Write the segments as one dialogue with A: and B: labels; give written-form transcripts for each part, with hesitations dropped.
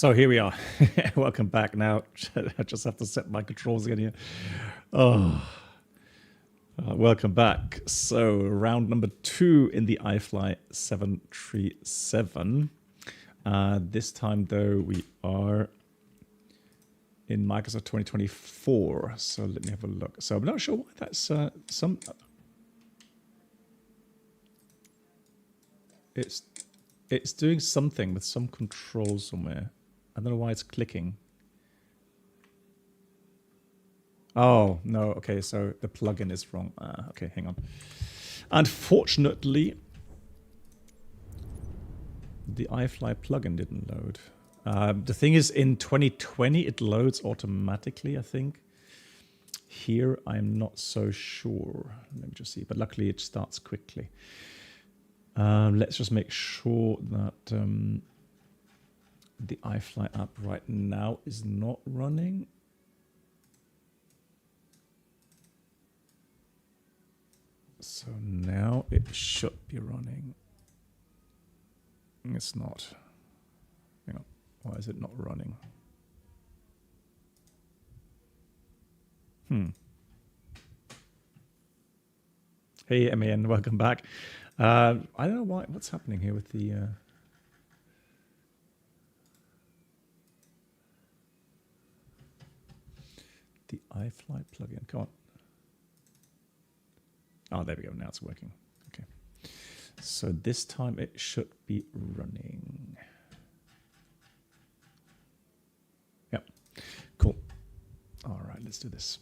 A: So here we are. Welcome back now. I just have to set my controls again here. Oh, welcome back. So round number 2 in the iFly 737. This time though we are in Microsoft 2024. So let me have a look. So I'm not sure why that's it's doing something with some controls somewhere. I don't know why it's clicking. Oh, no. Okay, so the plugin is wrong. Okay, hang on. Unfortunately, the iFly plugin didn't load. The thing is, in 2020, it loads automatically, I think. Here, I'm not so sure. Let me just see. But luckily, it starts quickly. Let's just make sure that the iFly app right now is not running. So now it should be running. It's not. Hang on. Why is it not running? Hey, MAN, welcome back. I don't know what's happening here with the... the iFly plugin. Come on. Oh, there we go. Now it's working. Okay. So this time it should be running. Yep. Cool. All right, let's do this.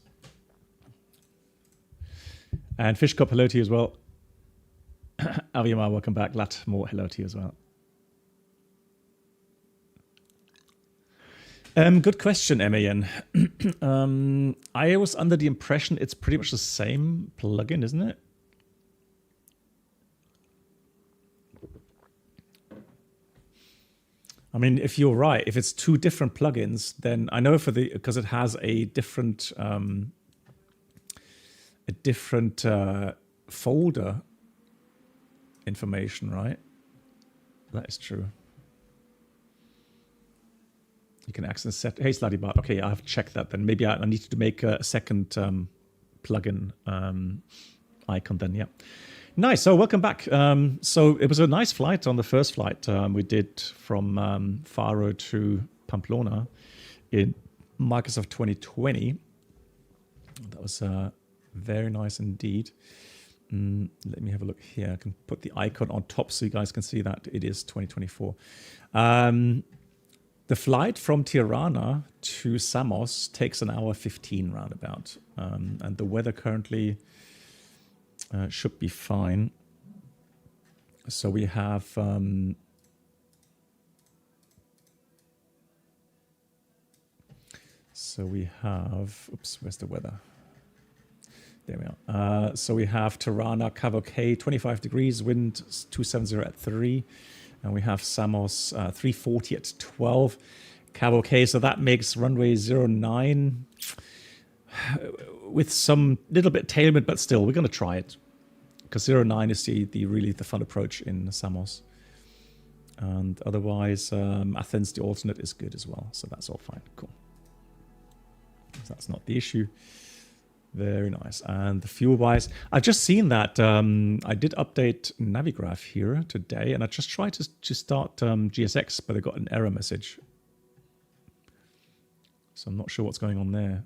A: And Fish Cup, hello to you as well. Aviamar, welcome back. Latmore, hello to you as well. Good question, MAN. I was under the impression it's pretty much the same plugin, isn't it? I mean, if you're right, if it's two different plugins, then I know because it has a different folder information, right? That is true. You can access set. Hey, Slutty Okay, I have checked that. Then maybe I need to make a second plugin icon. Then, yeah. Nice. So welcome back. So it was a nice flight on the first flight we did from Faro to Pamplona in Microsoft 2020. That was very nice indeed. Let me have a look here. I can put the icon on top so you guys can see that it is 2024. The flight from Tirana to Samos takes an hour 15 roundabout. And the weather currently should be fine. So we have... oops, where's the weather? There we are. So we have Tirana, Cavo K, 25 degrees, wind 270 at 3. And we have Samos 340 at 12. Cabo K, so that makes runway 09 with some little bit tailwind, but still, we're going to try it. Because 09 is the really the fun approach in Samos. And otherwise, Athens, the alternate, is good as well. So that's all fine. Cool. So that's not the issue. Very nice. And the fuel-wise, I've just seen that I did update Navigraph here today, and I just tried to start GSX, but I got an error message. So I'm not sure what's going on there.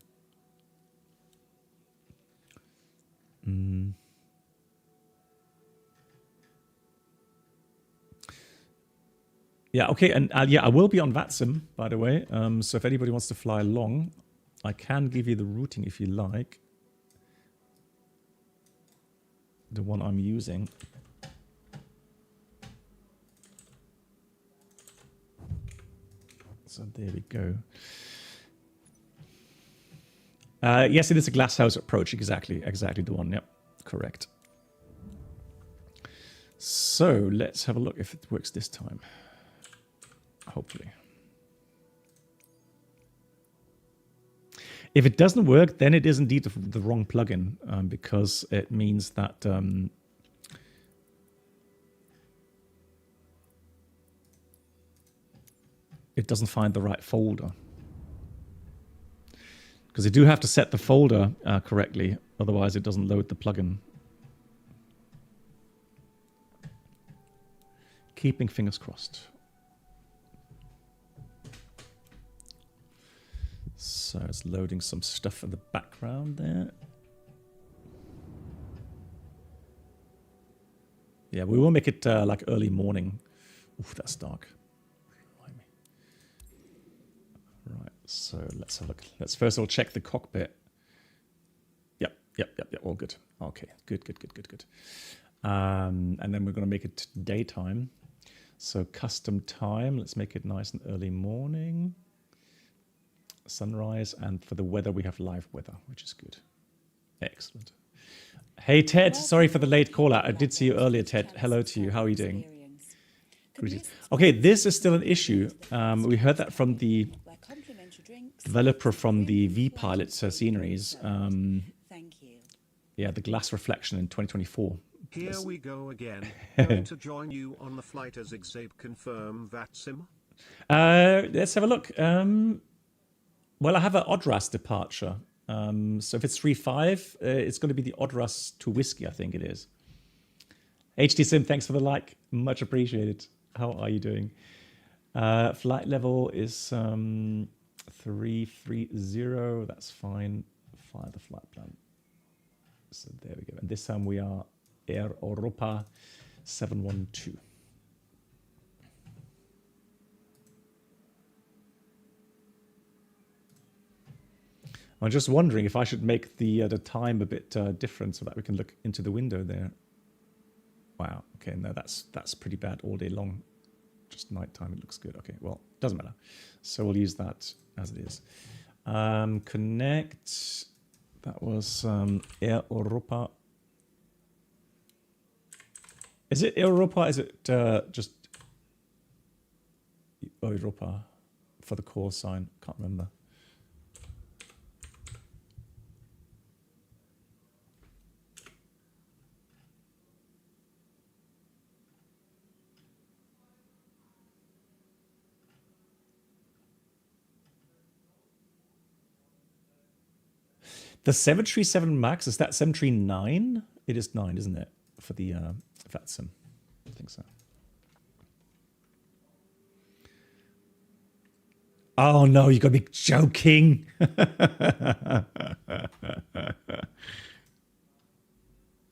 A: Yeah, okay, and yeah, I will be on VATSIM, by the way. So if anybody wants to fly along, I can give you the routing if you like. The one I'm using. So there we go. Yes, it is a glasshouse approach. Exactly the one. Yep, correct. So let's have a look if it works this time. Hopefully. If it doesn't work, then it is indeed the wrong plugin, because it means that it doesn't find the right folder. Because you do have to set the folder correctly, otherwise it doesn't load the plugin. Keeping fingers crossed. So it's loading some stuff in the background there. Yeah, we will make it like early morning. Oof, that's dark. Right, so let's have a look. Let's first of all check the cockpit. Yep, all good. Okay, good. And then we're going to make it daytime. So custom time, let's make it nice and early morning. Sunrise, and for the weather we have live weather, which is good. Excellent. Hey Ted, sorry for the late call out. I did see you earlier, Ted. Hello to you. How are you doing? Okay, this is still an issue. We heard that from the developer from the V-Pilot sceneries.
B: Thank you.
A: Yeah, the glass reflection in 2024.
C: Here we go again. Going to join you on the flight as exhib confirm VATSIM.
A: Let's have a look. Well, I have an Odras departure. So if it's 3-5, it's going to be the Odras to Whiskey, I think it is. HD Sim, thanks for the like. Much appreciated. How are you doing? Flight level is 330. That's fine. Fire the flight plan. So there we go. And this time we are Air Europa 712. I'm just wondering if I should make the time a bit different so that we can look into the window there. Wow. Okay. No, that's pretty bad all day long. Just nighttime. It looks good. Okay. Well, doesn't matter. So we'll use that as it is. Connect. That was Air Europa. Is it Air Europa? Is it just Europa for the call sign? Can't remember. The 737 MAX, is that 739? It is 9, isn't it? For the VATSIM. I think so. Oh no, you gotta be joking.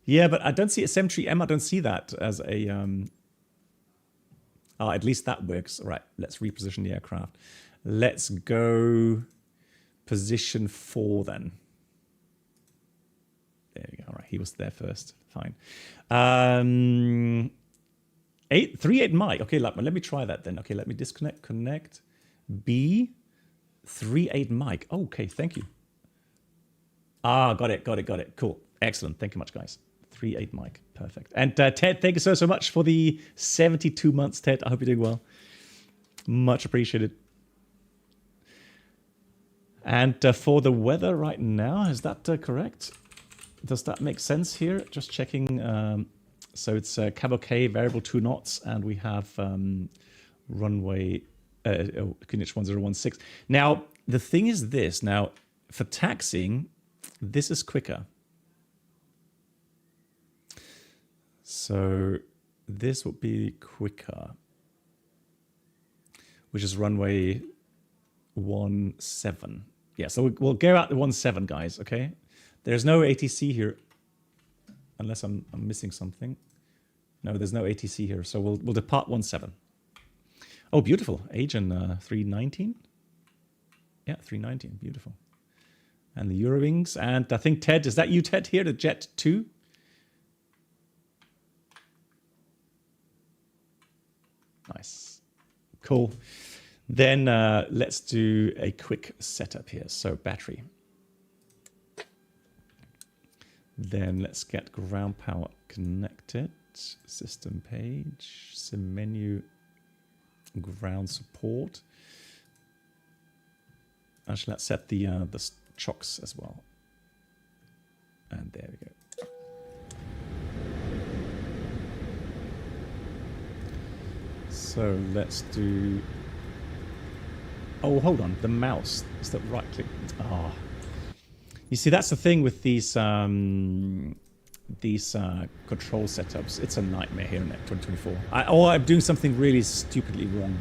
A: Yeah, but I don't see a 73M, I don't see that as a... Oh, at least that works. All right, let's reposition the aircraft. Let's go position 4 then. There we go. All right, he was there first. Fine. 38 mic. Okay, let me try that then. Okay, let me disconnect, connect. B 38 mic. Oh, okay, thank you. Ah, got it. Cool. Excellent. Thank you much, guys. 38 mic. Perfect. And Ted, thank you so much for the 72 months, Ted. I hope you're doing well. Much appreciated. And for the weather right now, is that correct? Does that make sense here? Just checking. So it's cab okay, variable 2 knots, and we have runway Greenwich 1016. Now, the thing is this. Now, for taxiing, this is quicker. So this would be quicker, which is runway 17. Yeah, so we'll go out the 17, guys, okay? There's no ATC here, unless I'm missing something. No, there's no ATC here, so we'll depart 17. Oh, beautiful. Agent 319. Yeah, 319. Beautiful. And the Eurowings. And I think, Ted, is that you, Ted, here, the Jet 2? Nice. Cool. Then let's do a quick setup here. So battery. Then let's get ground power connected. System page. Sim menu. Ground support. Actually, let's set the chocks as well. And there we go. So let's do Oh, hold on. The mouse. Is that right click? Oh. You see, that's the thing with these control setups. It's a nightmare here in 2024. Or I'm doing something really stupidly wrong.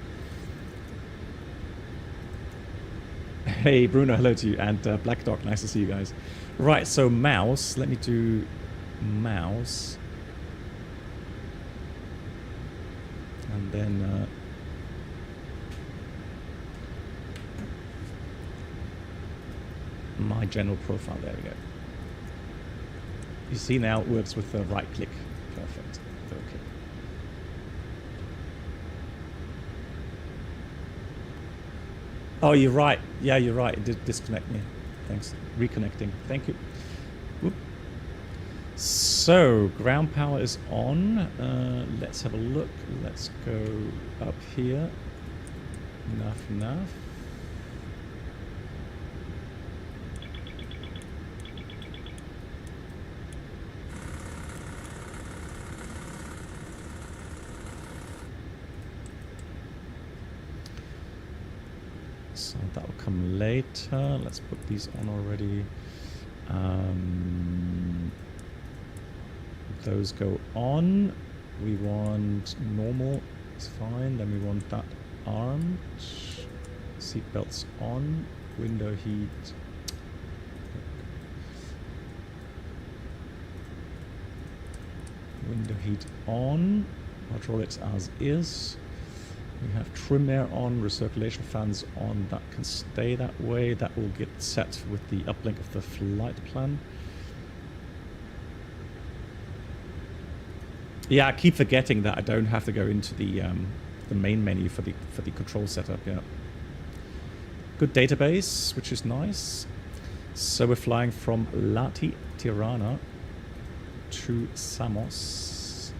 A: Hey, Bruno, hello to you. And Black Dog, nice to see you guys. Right, so mouse. Let me do mouse. And then... my general profile. There we go. You see now it works with the right click. Perfect. Okay. Oh, you're right. Yeah, you're right. It did disconnect me. Thanks. Reconnecting. Thank you. Whoop. So, ground power is on. Let's have a look. Let's go up here. Enough. So that will come later. Let's put these on already. Those go on. We want normal. It's fine. Then we want that armed. Seatbelts on. Window heat. Window heat on. Hydraulics as is. We have trim air on, recirculation fans on. That can stay that way. That will get set with the uplink of the flight plan. Yeah, I keep forgetting that I don't have to go into the main menu for the control setup. Yeah. Good database, which is nice. So we're flying from LATI, Tirana, to Samos.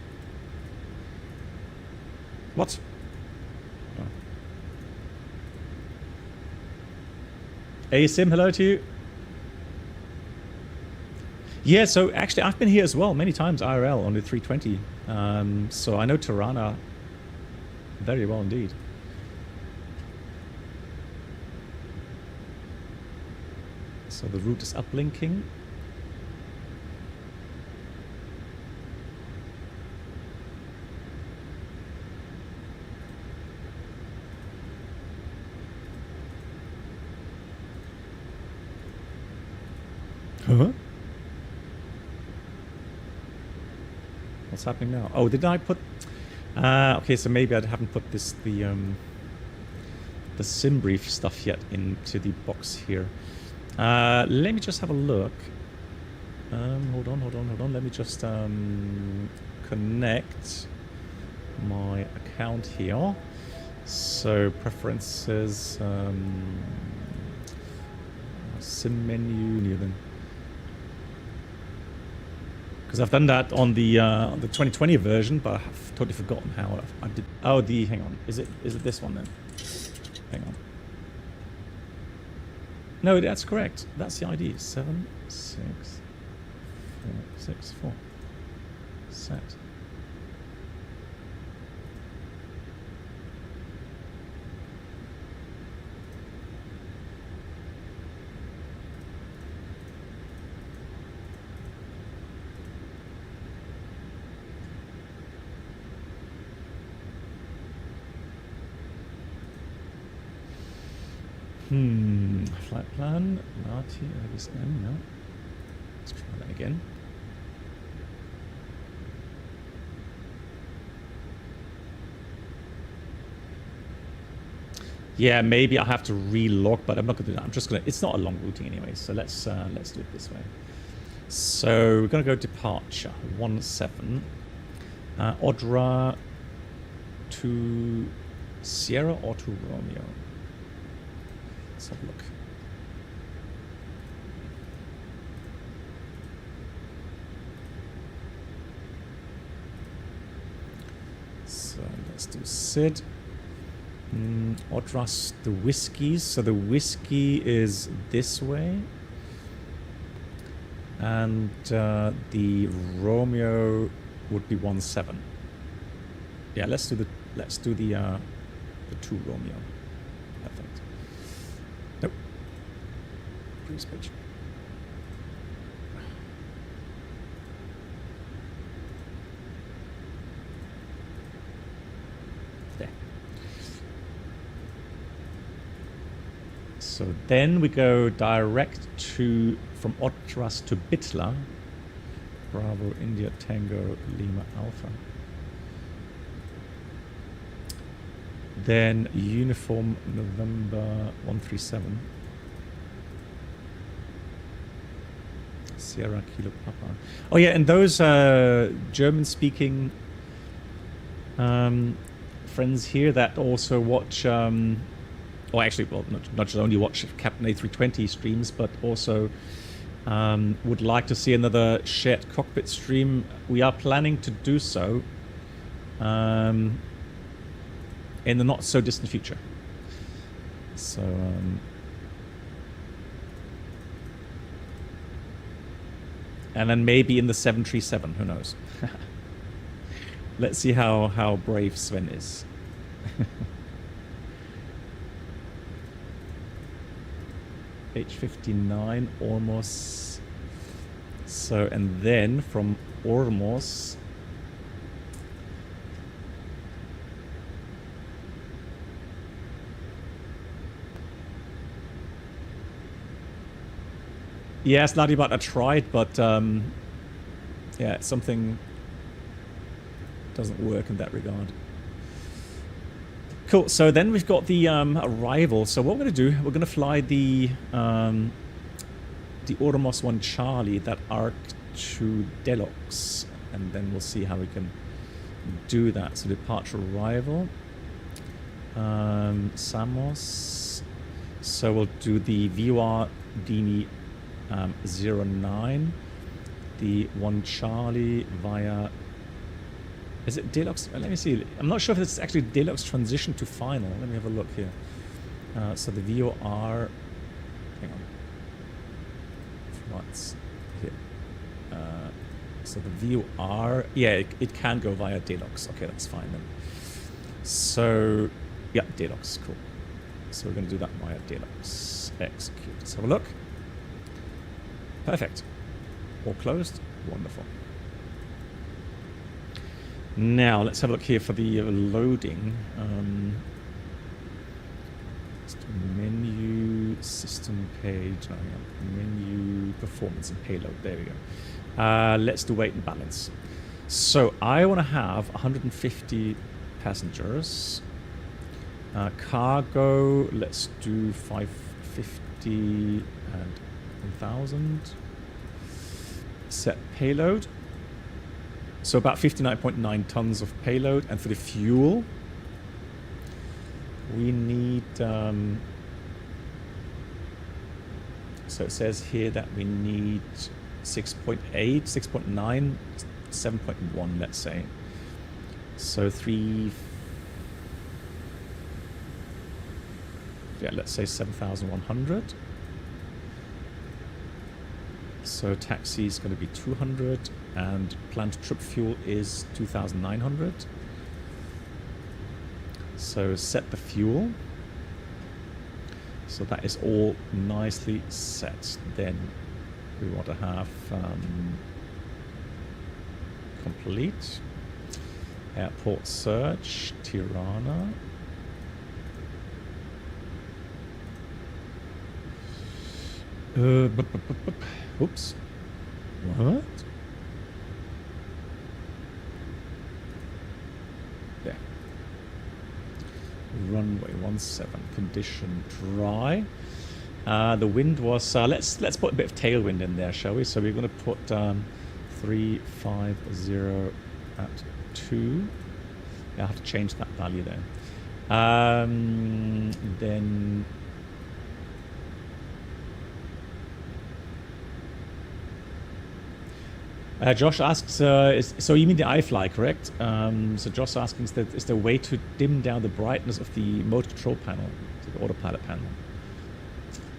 A: What? ASIM, hello to you. Yeah, so actually I've been here as well many times IRL on the 320. So I know Tirana very well indeed. So the route is uplinking. Huh? What's happening now? Oh, did I put... okay, so maybe I haven't put the sim brief stuff yet into the box here. Let me just have a look. Hold on. Let me just connect my account here. So preferences, sim menu, new then. Because I've done that on the 2020 version, but I've totally forgotten how I did. Oh, hang on. Is it this one then? Hang on. No, that's correct. That's the ID. 76464. Set. Flight plan, LATI, LGSM, no. Let's try that again. Yeah, maybe I have to relog, but I'm not gonna do that. I'm just gonna, it's not a long routing anyway, so let's do it this way. So we're gonna go departure, 17. Odra to Sierra or to Romeo? Let's have a look. So let's do SID. Odras the whiskeys. So the whiskey is this way. And the Romeo would be 17. Yeah, let's do the 2 Romeo. Perfect. Previous page. There. So then we go direct from Otras to Bitla. Bravo, India, Tango, Lima, Alpha. Then Uniform November 137. Sierra Kilo Papa. Oh yeah, and those German-speaking friends here that also watch, or actually, well, not just only watch Captain A320 streams, but also would like to see another shared cockpit stream. We are planning to do so in the not so distant future. So and then maybe in the 737, who knows. Let's see how brave Sven is. H59 Ormos. So, and then from Ormos yeah, it's not about I tried, but yeah, something doesn't work in that regard. Cool. So then we've got the arrival. So what we're going to do, we're going to fly the Ormos 1 Charlie, that arc to Delos, and then we'll see how we can do that. So departure arrival, Samos. So we'll do the VOR Dini 09, the 1 Charlie via. Is it Deluxe? Let me see. I'm not sure if it's actually Deluxe transition to final. Let me have a look here. So the VOR. Hang on. What's here? So the VOR. Yeah, it can go via Deluxe. Okay, that's fine then. So, yeah, Deluxe. Cool. So we're going to do that via Deluxe. Execute. Let's have a look. Perfect. All closed. Wonderful. Now, let's have a look here for the loading. Menu, system page, no, menu, performance and payload. There we go. Let's do weight and balance. So I want to have 150 passengers. Cargo, let's do 550 and 1,000. Set payload. So about 59.9 tons of payload. And for the fuel, we need... so it says here that we need 6.8, 6.9, 7.1, let's say. So let's say 7,100. So taxi is going to be 200, and planned trip fuel is 2,900. So set the fuel. So that is all nicely set. Then we want to have complete airport search, Tirana. Oops. What? There. Runway 17. Condition dry. The wind was. Let's put a bit of tailwind in there, shall we? So we're going to put 350 at 2. Yeah, I have to change that value there. Then. Josh asks, so you mean the iFly, correct? So Josh asking, is there a way to dim down the brightness of the motor control panel, the autopilot panel?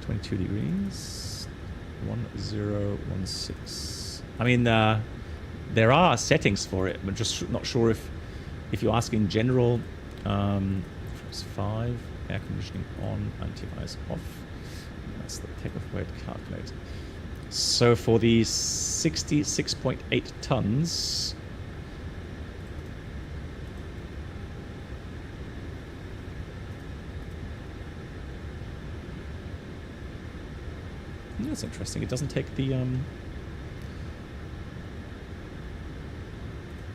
A: 22 degrees, 1016. I mean, there are settings for it, but just not sure if you ask in general. 5, air conditioning on, anti-ice off. That's the takeoff weight calculator. So for the 66.8 tons, that's interesting. It doesn't take the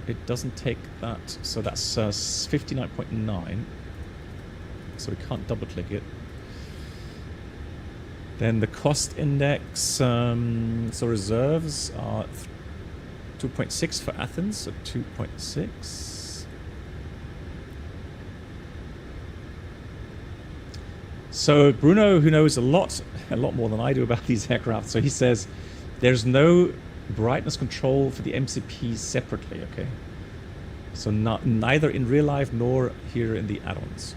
A: it doesn't take that. So that's 59.9. So we can't double click it. Then the cost index, so reserves are 2.6 for Athens, so 2.6. So Bruno, who knows a lot more than I do about these aircraft, so he says there's no brightness control for the MCP separately, okay? So neither in real life nor here in the add-ons.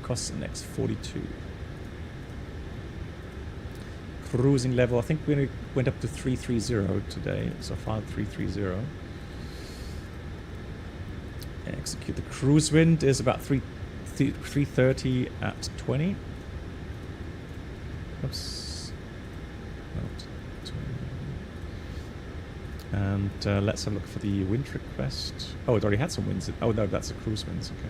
A: Cost index 42. Cruising level, I think we went up to 330 today, so far 330. Execute. The cruise wind is about 330 at 20. Oops. And let's have a look for the wind request. Oh, it already had some winds. Oh no, that's the cruise winds, okay.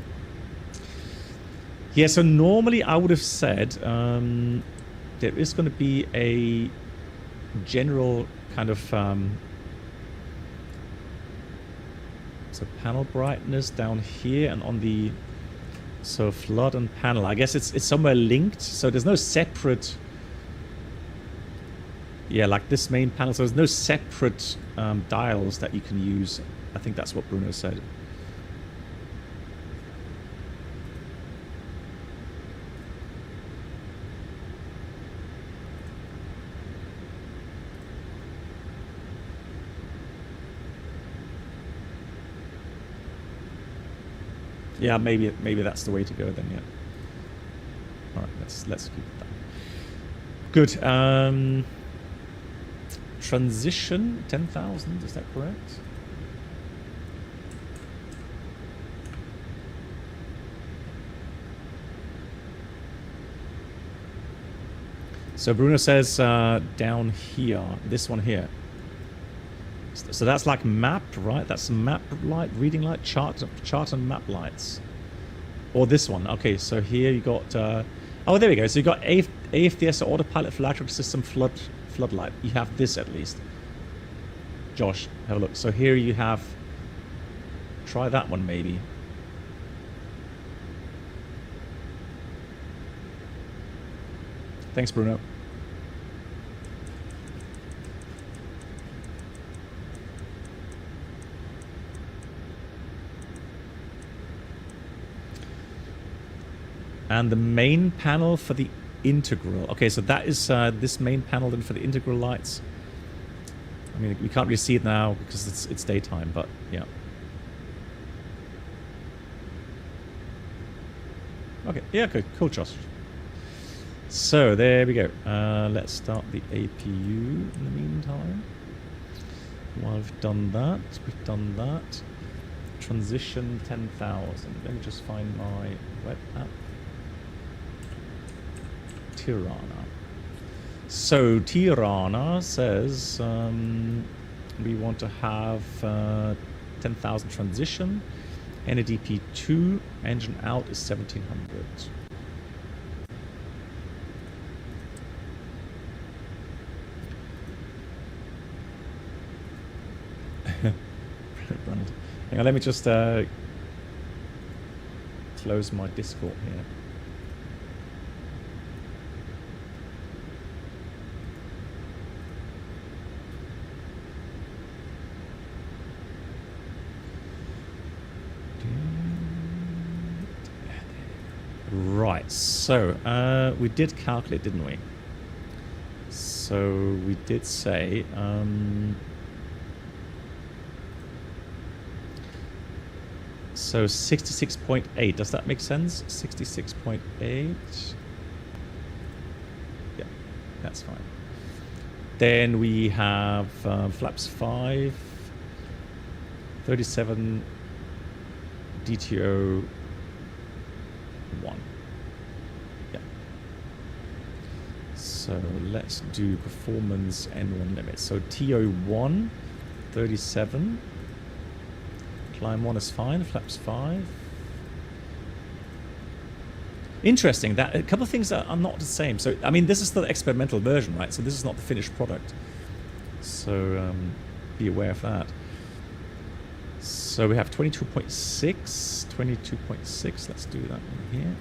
A: Yeah, so normally I would have said there is going to be a general kind of so panel brightness down here and on the flood and panel. I guess it's somewhere linked, so there's no separate. Yeah, like this main panel, so there's no separate dials that you can use. I think that's what Bruno said. Yeah, maybe that's the way to go then. Yeah. All right, let's keep it that. Good. Transition 10,000. Is that correct? So Bruno says down here, this one here. So that's like map, right? That's map light, reading light, chart and map lights. Or this one. Okay, so here you got... oh, there we go. So you got AFDS, autopilot, electric system, floodlight. You have this at least. Josh, have a look. So here you have... Try that one maybe. Thanks, Bruno. And the main panel for the integral. Okay, so that is this main panel then for the integral lights. I mean, we can't really see it now because it's daytime, but yeah. Okay, yeah, good, cool, Josh. So there we go. Let's start the APU in the meantime. While we've done that, transition 10,000. Let me just find my web app. Tirana. So Tirana says we want to have 10,000 transition, NADP 2, engine out is 1700. Hang on, let me just close my Discord here. Right, so we did calculate, didn't we? So we did say so 66.8, does that make sense? 66.8. Yeah, that's fine. Then we have flaps 5, 37 DTO 1. Yeah. So So let's do performance N1 limit. So TO1, 37. Climb 1 is fine, flaps 5. Interesting, that a couple of things that are not the same. So, I mean, this is the experimental version, right? So this is not the finished product. So be aware of that. So we have 22.6, 22.6. Let's do that one here.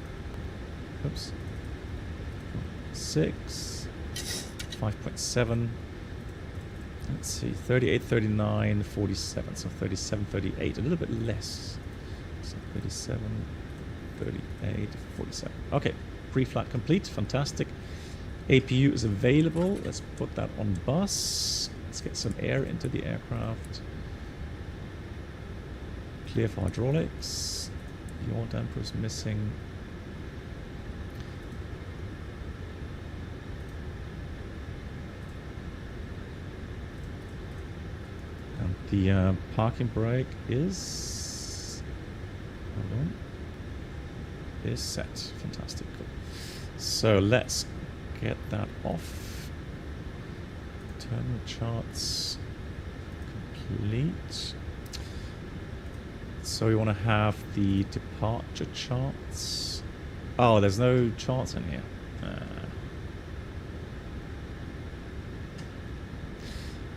A: Oops. 6, 5.7. Let's see, 38, 39, 47. So 37, 38, a little bit less. So 37, 38, 47. Okay, pre-flight complete, fantastic. APU is available. Let's put that on bus. Let's get some air into the aircraft. Clear for hydraulics. Yaw damper is missing. And the parking brake is... Hold on. Is set. Fantastic. Cool. So let's get that off. Terminal charts complete. So we want to have the departure charts. Oh, there's no charts in here.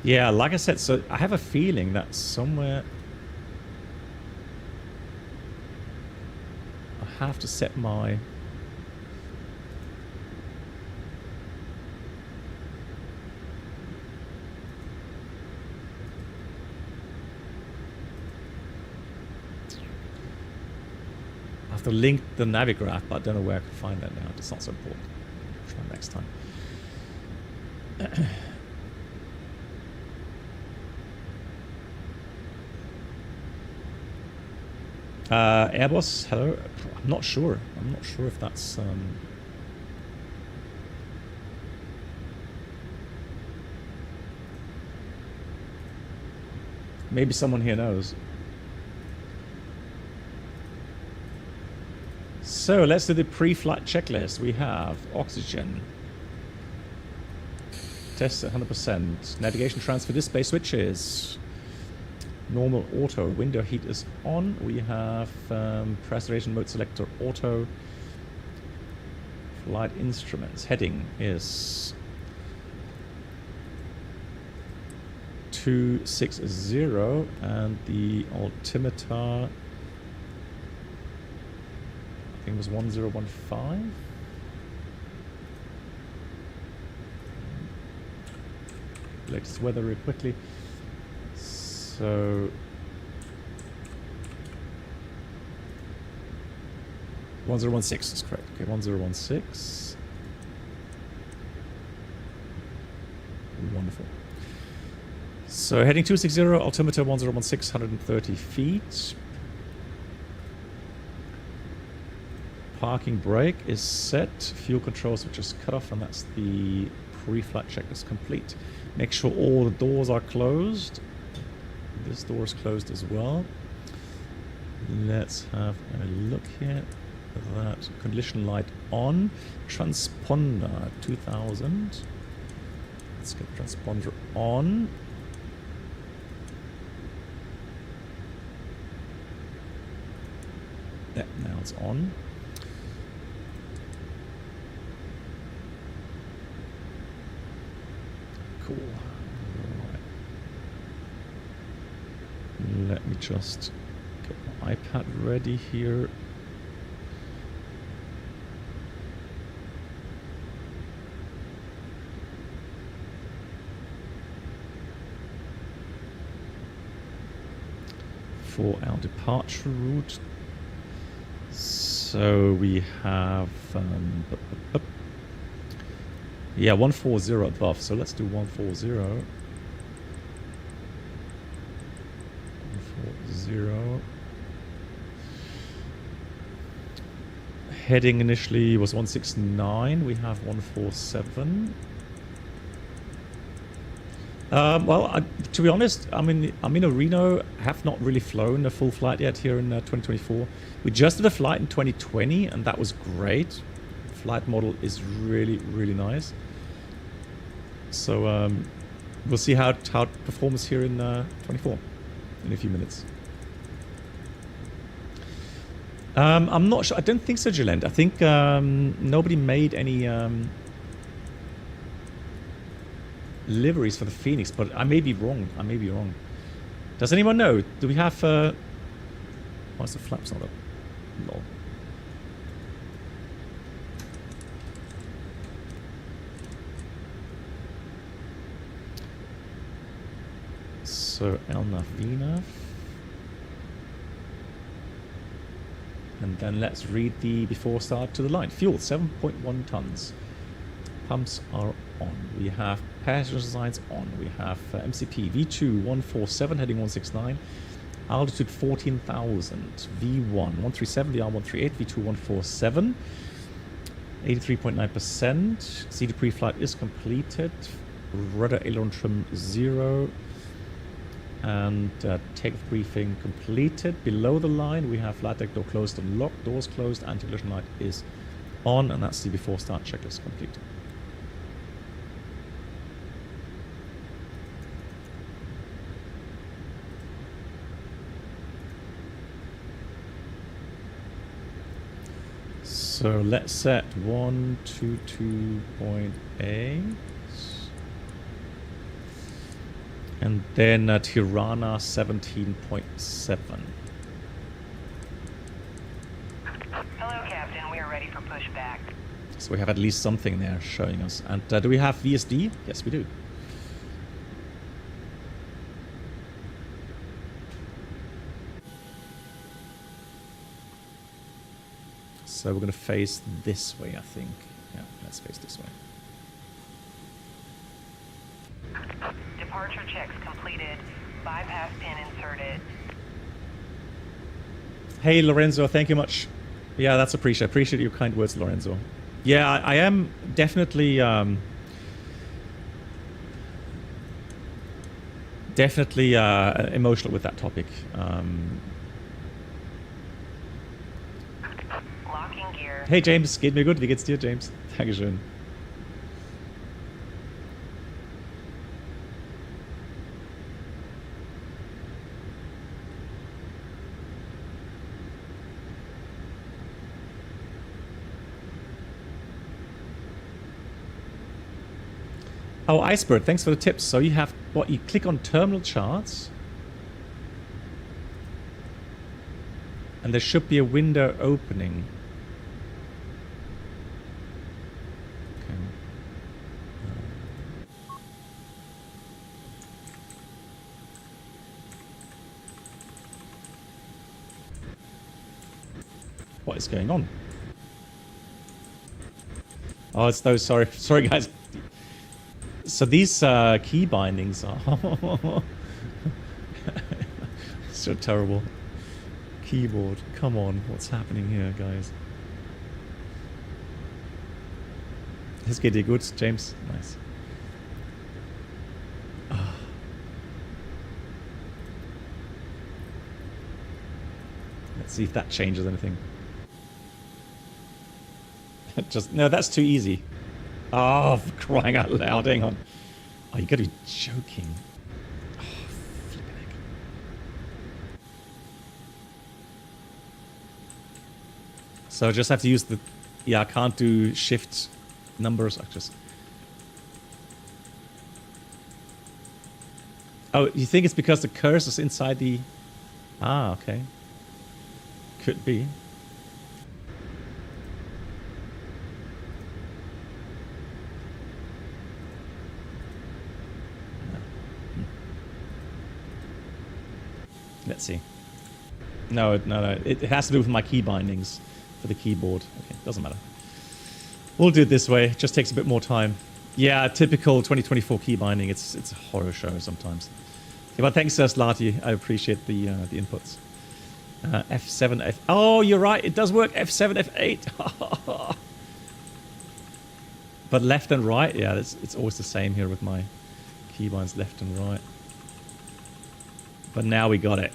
A: Yeah, like I said, so I have a feeling that somewhere I have to set my... I have to link the Navigraph, but I don't know where I can find that now. It's not so important. I'll try next time. Airbus, hello. I'm not sure. I'm not sure if that's... Maybe someone here knows. So let's do the pre-flight checklist. We have oxygen. Test at 100%. Navigation transfer display switches. Normal auto. Window heat is on. We have preservation mode selector auto. Flight instruments. Heading is 260 and the altimeter I think it was 1015. Latest weather really quickly. So 1016 is correct. Okay, 1016. Wonderful. So heading 260, altimeter 1016, 130 feet. Parking brake is set. Fuel control switch is cut off, and that's the pre-flight checklist complete. Make sure all the doors are closed. This door is closed as well. Let's have a look here. That condition light on. Transponder 2000. Let's get the transponder on. Yeah, now it's on. Cool. Right. Let me just get my iPad ready here. For our departure route. So we have yeah, 140 above, so let's do 140. 140. Heading initially was 169, we have 147. Well, to be honest, I'm in a Reno. Have not really flown a full flight yet here in 2024. We just did a flight in 2020, and that was great. Flight model is really, really nice. So we'll see how it performs here in 24 in a few minutes. I'm not sure. I don't think so, Jolent. I think nobody made any liveries for the Phoenix, but I may be wrong. I may be wrong. Does anyone know? Do we have... why is the flaps not up? Lol. So LNAV, VNAV. And then let's read the before start to the line. Fuel, 7.1 tons. Pumps are on. We have passenger signs on. We have MCP V2147 heading 169. Altitude 14,000. V1 137, VR 138, V2147. 83.9%. CD pre-flight is completed. Rudder aileron trim 0. And takeoff briefing completed. Below the line we have flight deck door closed and locked, doors closed, anti-collision light is on, and that's the before start checklist complete. So let's set 122.8. And then Tirana 17.7.
D: Hello, Captain. We are ready for pushback.
A: So we have at least something there showing us. And do we have VSD? Yes, we do. So we're going to face this way, I think. Yeah, let's face this way.
D: Departure checks completed. Bypass pin inserted.
A: Hey, Lorenzo, thank you much. Yeah, that's appreciated. I appreciate your kind words, Lorenzo. Yeah, I am definitely... definitely emotional with that topic.
D: Locking gear.
A: Hey, James. Geht mir gut. Wie geht's dir, James? Dankeschön. Oh, Iceberg, thanks for the tips. So you have, what, you click on terminal charts. And there should be a window opening. Okay. What is going on? Oh, it's those, sorry guys. So these key bindings are so terrible. Keyboard, come on, what's happening here, guys? This geht dir gut, James? Nice. Let's see if that changes anything. Just, no, that's too easy. Oh, for crying out loud, hang on. Oh, you gotta be joking. Oh, flipping heck. So I just have to use the... Yeah, I can't do shift numbers. I just... Oh, you think it's because the cursor's inside the... Ah, okay. Could be. Let's see. No. It has to do with my key bindings for the keyboard. Okay, doesn't matter. We'll do it this way. It just takes a bit more time. Yeah, typical 2024 key binding. It's a horror show sometimes. Okay, but thanks, LATI. I appreciate the inputs. F7, F... Oh, you're right. It does work. F7, F8. But left and right, yeah, it's always the same here with my keybinds, left and right. But now we got it.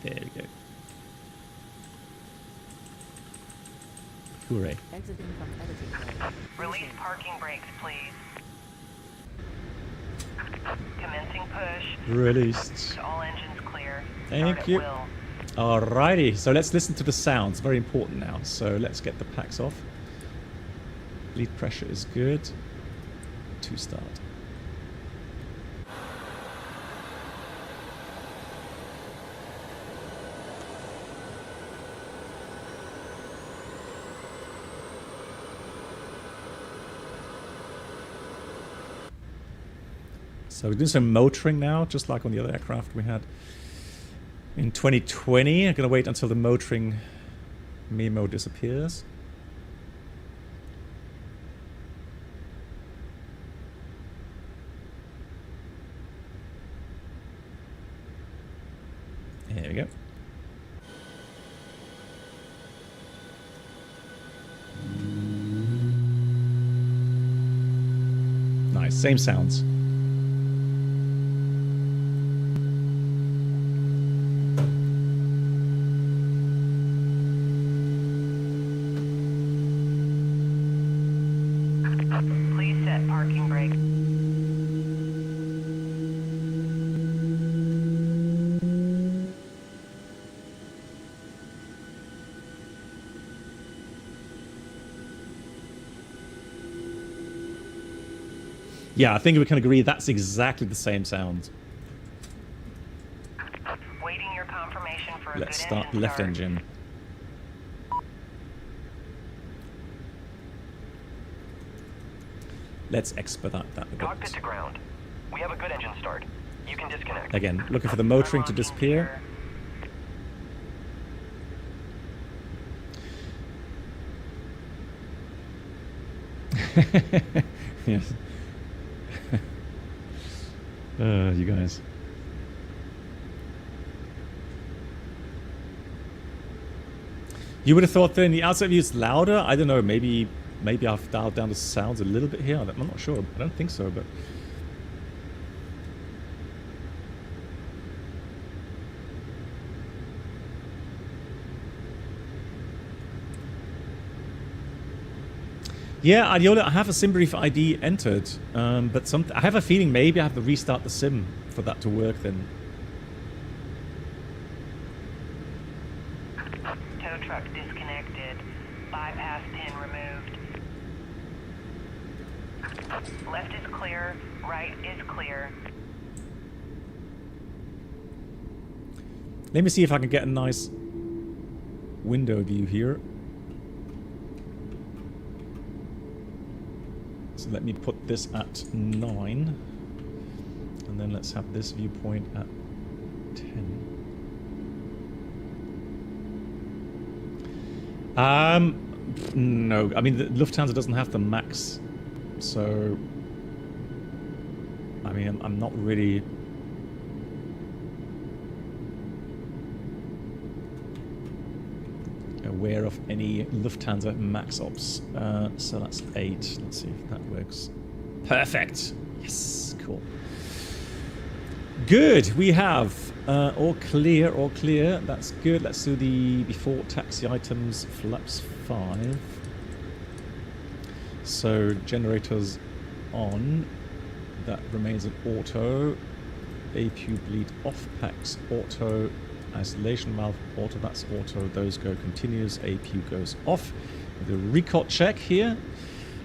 A: There we go. Hooray.
D: Release parking brakes, please. Commencing push.
A: Released.
D: All engines clear.
A: Thank
D: Start at
A: you.
D: will.
A: Alrighty, so let's listen to the sounds. Very important now. So let's get the packs off. Bleed pressure is good. To start. So we're doing some motoring now, just like on the other aircraft we had in 2020. I'm going to wait until the motoring memo disappears. Here we go. Nice, same sounds.
D: Please set parking brake.
A: Yeah, I think we can agree that's exactly the same sound.
D: Waiting your confirmation for a
A: Let's
D: good
A: start
D: engine
A: left
D: start.
A: engine. Let's expedite that a
E: Cockpit
A: bit.
E: to ground. We have a good engine start. You can disconnect.
A: Again, looking for the motoring to disappear. Yes. You guys. You would have thought that in the outside view it's louder. I don't know. Maybe I've dialed down the sounds a little bit here. I'm not sure. I don't think so, but. Yeah, Adiola, I have a SimBrief ID entered, but I have a feeling maybe I have to restart the sim for that to work then.
D: Tow truck disconnected. Bypass pin removed. Left is clear. Right is clear.
A: Let me see if I can get a nice window view here. So let me put this at 9. And then let's have this viewpoint at 10. No, I mean, the Lufthansa doesn't have the max. So, I mean, I'm not really... aware of any Lufthansa max ops. So that's 8. Let's see if that works. Perfect. Yes, cool. Good. We have all clear, all clear. That's good. Let's do the before taxi items, flaps 5. So generators on. That remains an auto. APU bleed off, packs auto. Isolation valve auto, that's auto, those go continuous, APU goes off. The recall check here,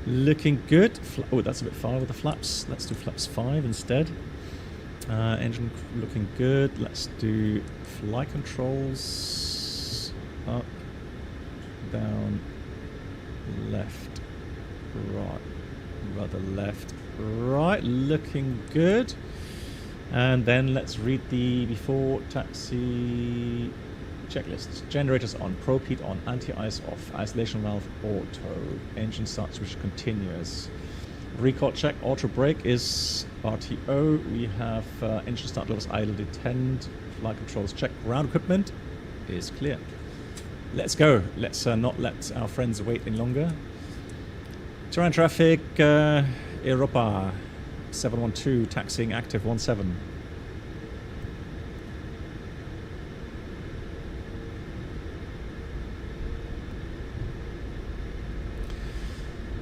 A: looking good. Oh, that's a bit far with the flaps. Let's do flaps 5 instead. Engine looking good. Let's do flight controls. Up, down, left, right, rather left, right, looking good. And then let's read the before taxi checklist. Generators on, probe heat on, anti-ice off, isolation valve auto, engine start switch continuous. Recall check, auto brake is RTO. We have engine start levels idle detend, flight controls check, ground equipment is clear. Let's go. Let's not let our friends wait any longer. Tirana traffic, Europa. 712 taxiing active 17.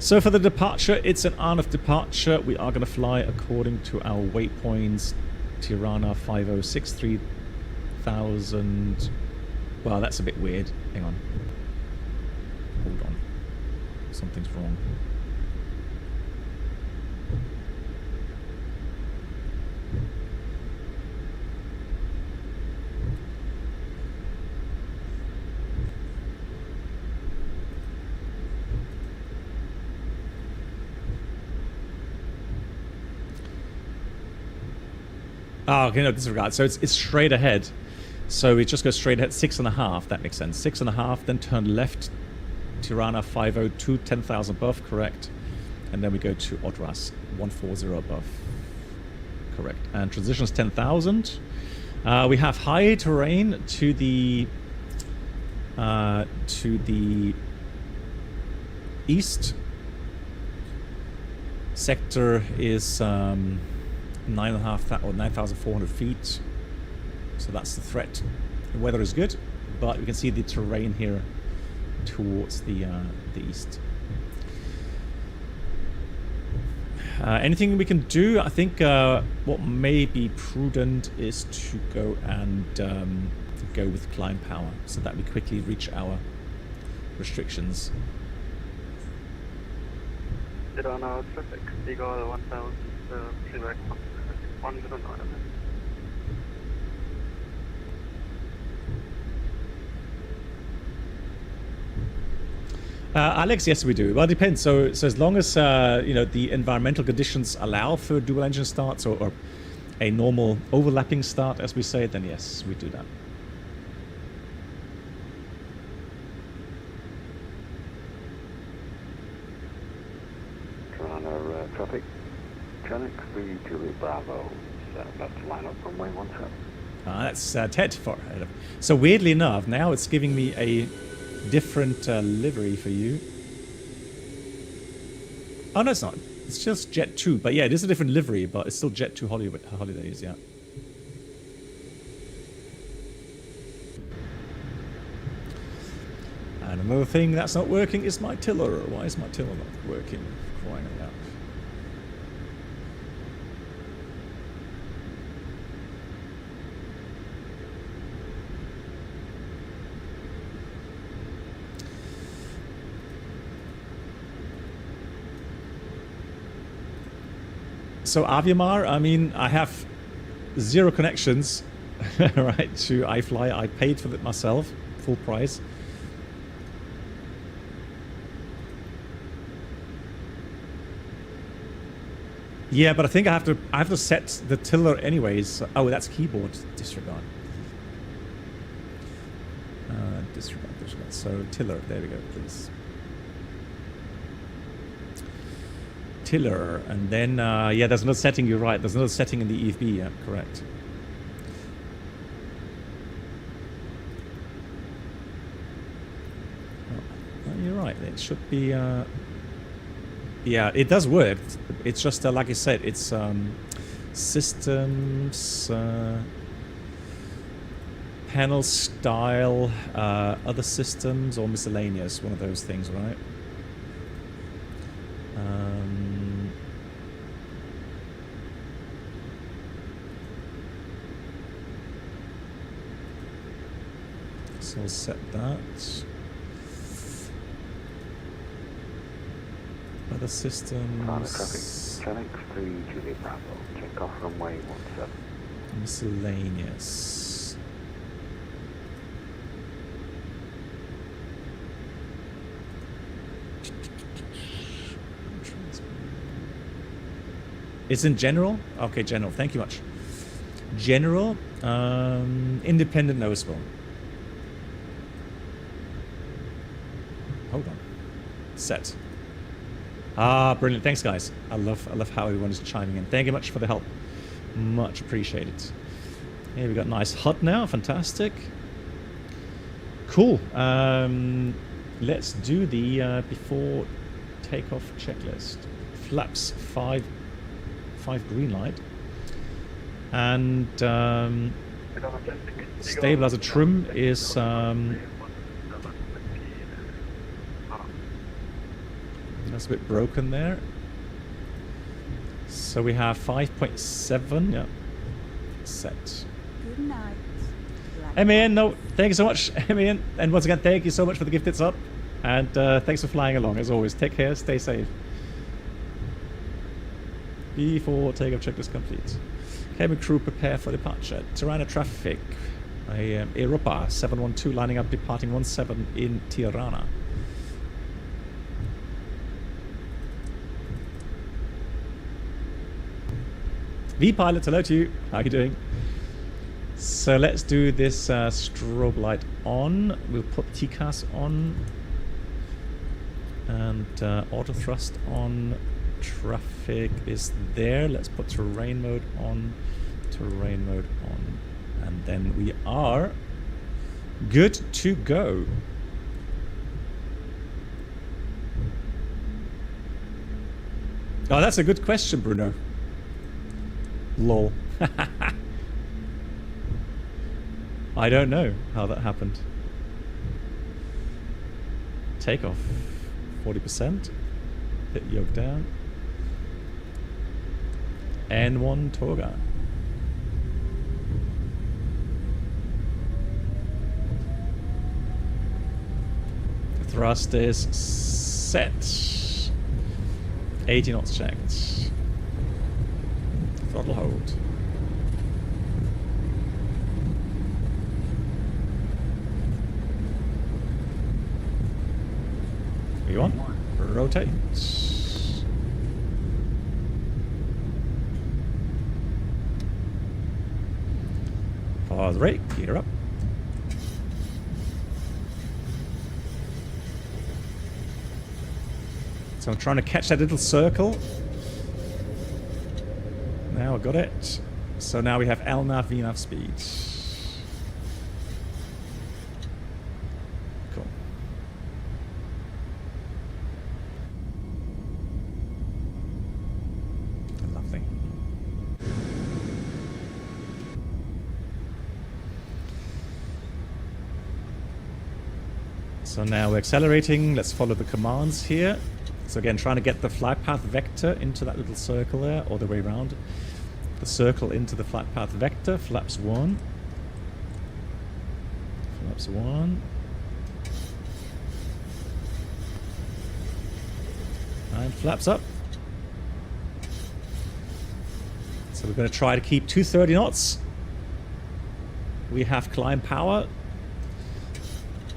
A: So for the departure, it's an hour of departure. We are going to fly according to our waypoints. Tirana 5063 3000. Well, that's a bit weird. Hang on. Hold on. Something's wrong. Oh, okay, no, disregard. So it's straight ahead. So we just go straight ahead, 6.5, that makes sense. 6.5, then turn left, Tirana 502, 10,000 above, correct. And then we go to Odras, 140 above, correct. And transition is 10,000. We have high terrain to the east. Sector is 9,400 feet. So that's the threat. The weather is good, but we can see the terrain here towards the east. Anything we can do? I think what may be prudent is to go and go with climb power so that we quickly reach our restrictions.
F: Tirana traffic, Eagle 1000, Pushback 109.
A: Alex, yes, we do. Well, it depends. So as long as you know the environmental conditions allow for dual engine starts or a normal overlapping start, as we say, then yes, we do that.
G: Tirana traffic, Channel 3 Juliet Bravo, about to line up runway 17.
A: That's Ted for. So weirdly enough, now it's giving me a different livery for you. Oh no, it's not. It's just Jet 2, but yeah, it is a different livery, but it's still Jet 2 holidays, yeah. And another thing that's not working is my tiller. Why is my tiller not working? Crying out. So Aviamar, I mean, I have 0 connections, right, to iFly. I paid for it myself, full price. Yeah, but I think I have to set the tiller anyways. Oh, that's keyboard. Disregard. Disregard. So tiller, there we go, please. Tiller, and then yeah, there's another setting. You're right. There's another setting in the EFB. Yeah, correct. Oh, you're right. It should be. Yeah, it does work. It's just like I said. It's systems, panel style, other systems, or miscellaneous. One of those things, right? So I'll set that. Other systems.
G: Traffic, Channel 3 Juliet Bravo, Takeoff runway 17.
A: Miscellaneous. It's in general? Okay, general. Thank you much. General, independent noticeable. Hold on. Set. Ah, brilliant. Thanks, guys. I love how everyone is chiming in. Thank you much for the help. Much appreciated. Here we got nice HUD now. Fantastic. Cool. Let's do the before takeoff checklist. Flaps 5 green light. And stabilizer trim is That's a bit broken there. So we have 5.7. Yeah. Set.
B: Good night.
A: MAN, no, thank you so much, MAN. And once again, thank you so much for the gifted sub. And thanks for flying along, as always. Take care, stay safe. Before takeoff checklist complete. Cabin crew prepare for departure. Tirana traffic. Europa 712 lining up, departing 17 in Tirana. V-Pilot, hello to you. How are you doing? So let's do this strobe light on. We'll put TCAS on. And auto thrust on. Traffic is there. Let's put terrain mode on. Terrain mode on. And then we are good to go. Oh, that's a good question, Bruno. Lol. I don't know how that happened. Takeoff. 40%. Hit yoke down. N1 Toga. Thrust is set. 80 knots checked. Throttle hold. V1. Rotate. Pause rate. Gear up. So I'm trying to catch that little circle. Now I got it. So now we have LNAV, VNAV speed. Cool. Lovely. So now we're accelerating. Let's follow the commands here. So again, trying to get the flight path vector into that little circle there, or the way around. The circle into the flight path vector, flaps 1. Flaps 1. And flaps up. So we're going to try to keep 230 knots. We have climb power.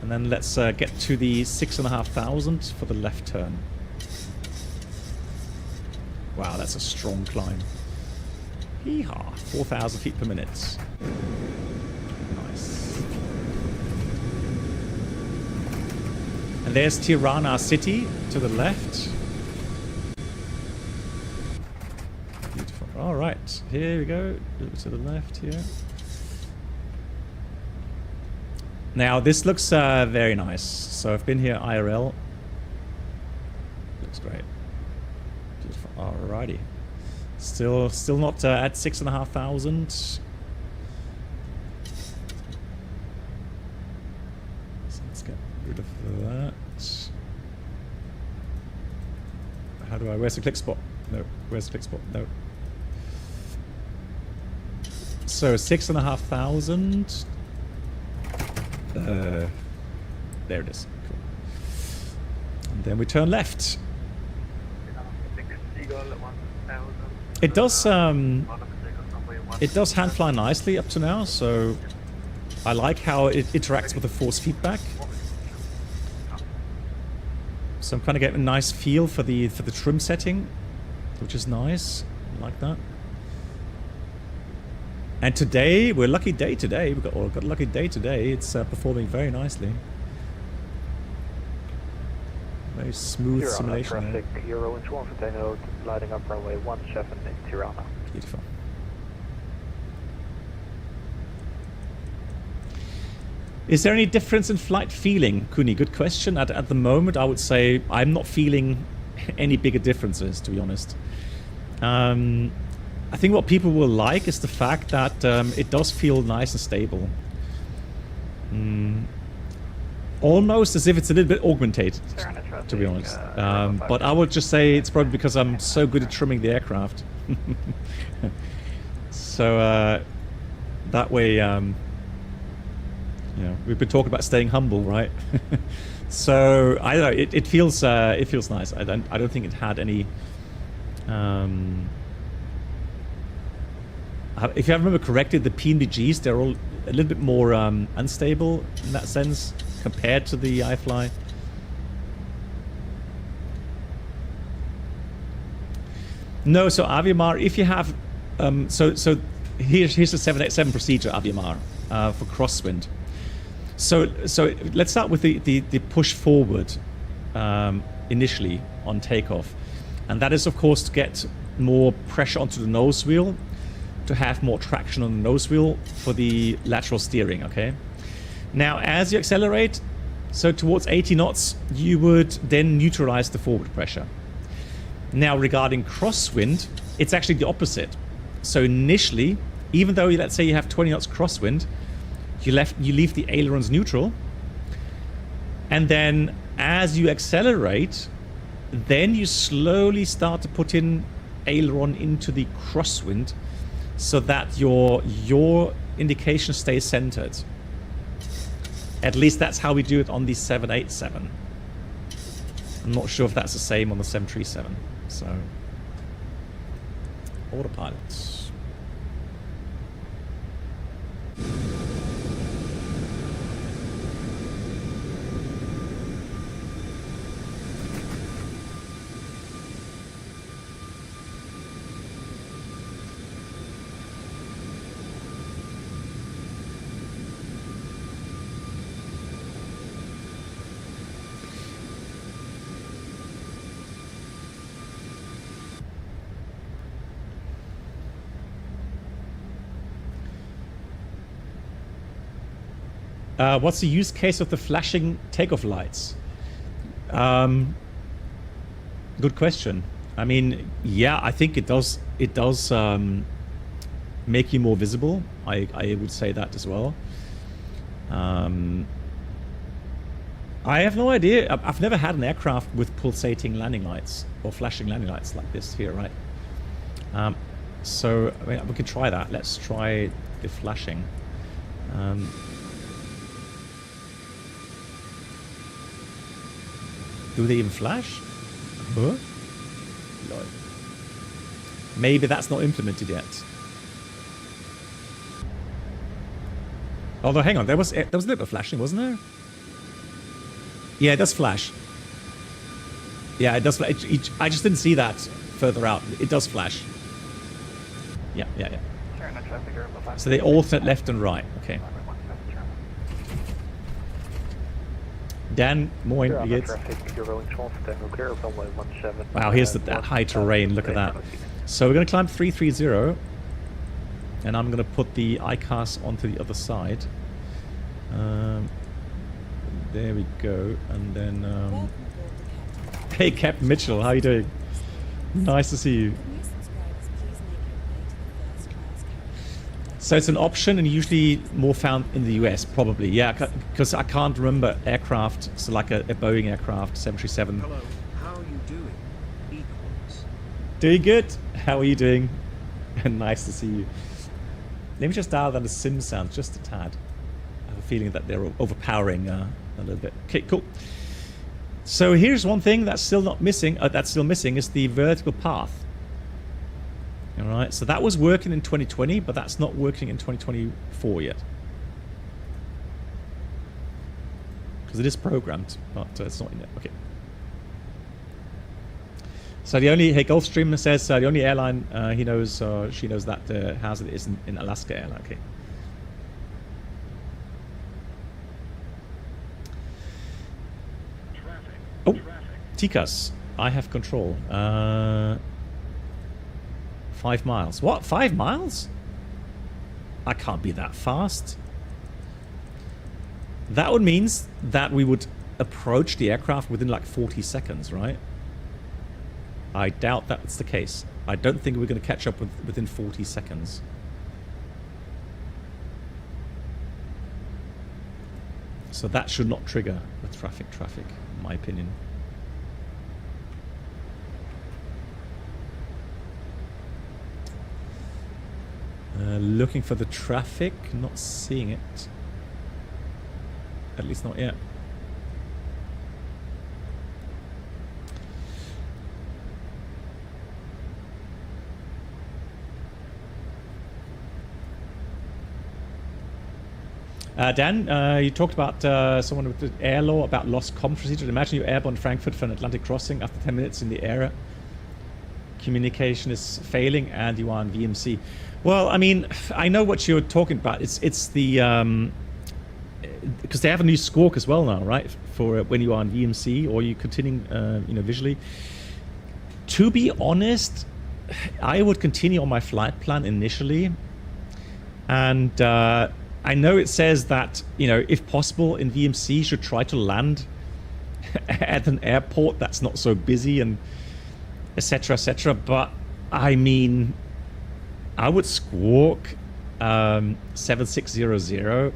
A: And then let's get to the 6,500 for the left turn. Wow, that's a strong climb. Hee-haw. 4,000 feet per minute. Nice. And there's Tirana city to the left. Beautiful. Alright, here we go. A little bit to the left here. Now, this looks very nice. So I've been here IRL. Looks great. Beautiful. Alrighty. Still not at 6,500. So let's get rid of that. How do I? Where's the click spot? No. Where's the click spot? No. So 6,500. There it is. Cool. And then we turn left. It does hand fly nicely up to now, so I like how it interacts with the force feedback. So I'm kind of getting a nice feel for the trim setting, which is nice. I like that. And today, we're lucky day today. We've got a lucky day today. It's performing very nicely. Very smooth
F: Tirana
A: simulation.
F: traffic, Euro inch 1 for node, lighting up runway 17 in Tirana.
A: Beautiful. Is there any difference in flight feeling? Kuni, good question. At the moment, I would say I'm not feeling any bigger differences, to be honest. I think what people will like is the fact that it does feel nice and stable. almost as if it's a little bit augmented,
F: Tirana traffic,
A: to be honest.
F: Airline
A: But I would just say it's probably because I'm so good at trimming the aircraft. So that way, you know, we've been talking about staying humble, right? So I don't know. It feels nice. I don't think it had any. If I remember correctly, the PNDGs, they're all a little bit more unstable in that sense compared to the iFly. No, so Aviamar, if you have, so here's the 787 procedure, Aviamar, for crosswind. So let's start with the push forward initially on takeoff, and that is of course to get more pressure onto the nose wheel, to have more traction on the nose wheel for the lateral steering. Okay. Now, as you accelerate, so towards 80 knots, you would then neutralize the forward pressure. Now, regarding crosswind, it's actually the opposite. So initially, even though let's say you have 20 knots crosswind, you leave the ailerons neutral, and then as you accelerate, then you slowly start to put in aileron into the crosswind, so that your indication stays centered. At least that's how we do it on the 787. I'm not sure if that's the same on the 737. So, autopilot. What's the use case of the flashing takeoff lights? Good question. I mean, yeah, I think it does. It does make you more visible. I would say that as well. I have no idea. I've never had an aircraft with pulsating landing lights or flashing landing lights like this here, right? So I mean, we could try that. Let's try the flashing. Do they even flash? Huh? No. Maybe that's not implemented yet. Although, hang on, there was a little bit of flashing, wasn't there? Yeah, it does flash. Yeah, it does. I just didn't see that further out. It does flash. Yeah. So they alternate left and right. Okay. Dan, moin, wie geht's? Wow, here's that high terrain. Look at that. So we're going to climb 330, and I'm going to put the ICAS onto the other side. There we go, and then. Hey, Captain Mitchell, how are you doing? Nice to see you. So it's an option, and usually more found in the US, probably. Yeah, because I can't remember aircraft, so like a Boeing aircraft, 737.
C: Hello, how are you doing? Equals.
A: Doing good. How are you doing? Nice to see you. Let me just dial down the sim sounds just a tad. I have a feeling that they're overpowering a little bit. Okay, cool. So here's one thing that's still not missing. That's still missing is the vertical path. All right, so that was working in 2020, but that's not working in 2024 yet. Because it is programmed, but it's not in it. Okay. So the only, hey, Gulfstream says the only airline he knows, she knows that has it is in Alaska Airline. Okay. Oh, Tikas, I have control. 5 miles. What? 5 miles? I can't be that fast. That would mean that we would approach the aircraft within like 40 seconds, right? I doubt that's the case. I don't think we're going to catch up within 40 seconds. So that should not trigger the traffic, in my opinion. Looking for the traffic, not seeing it. At least not yet. Dan, you talked about someone with the air law about lost comm procedure. Imagine you're airborne Frankfurt for an Atlantic crossing. After 10 minutes in the air, communication is failing and you are on VMC. Well, I mean, I know what you're talking about. It's the because they have a new squawk as well now, right? For when you are on VMC or you continuing, visually. To be honest, I would continue on my flight plan initially, and I know it says that, if possible in VMC, you should try to land at an airport that's not so busy and etc. But I mean, I would squawk 7600.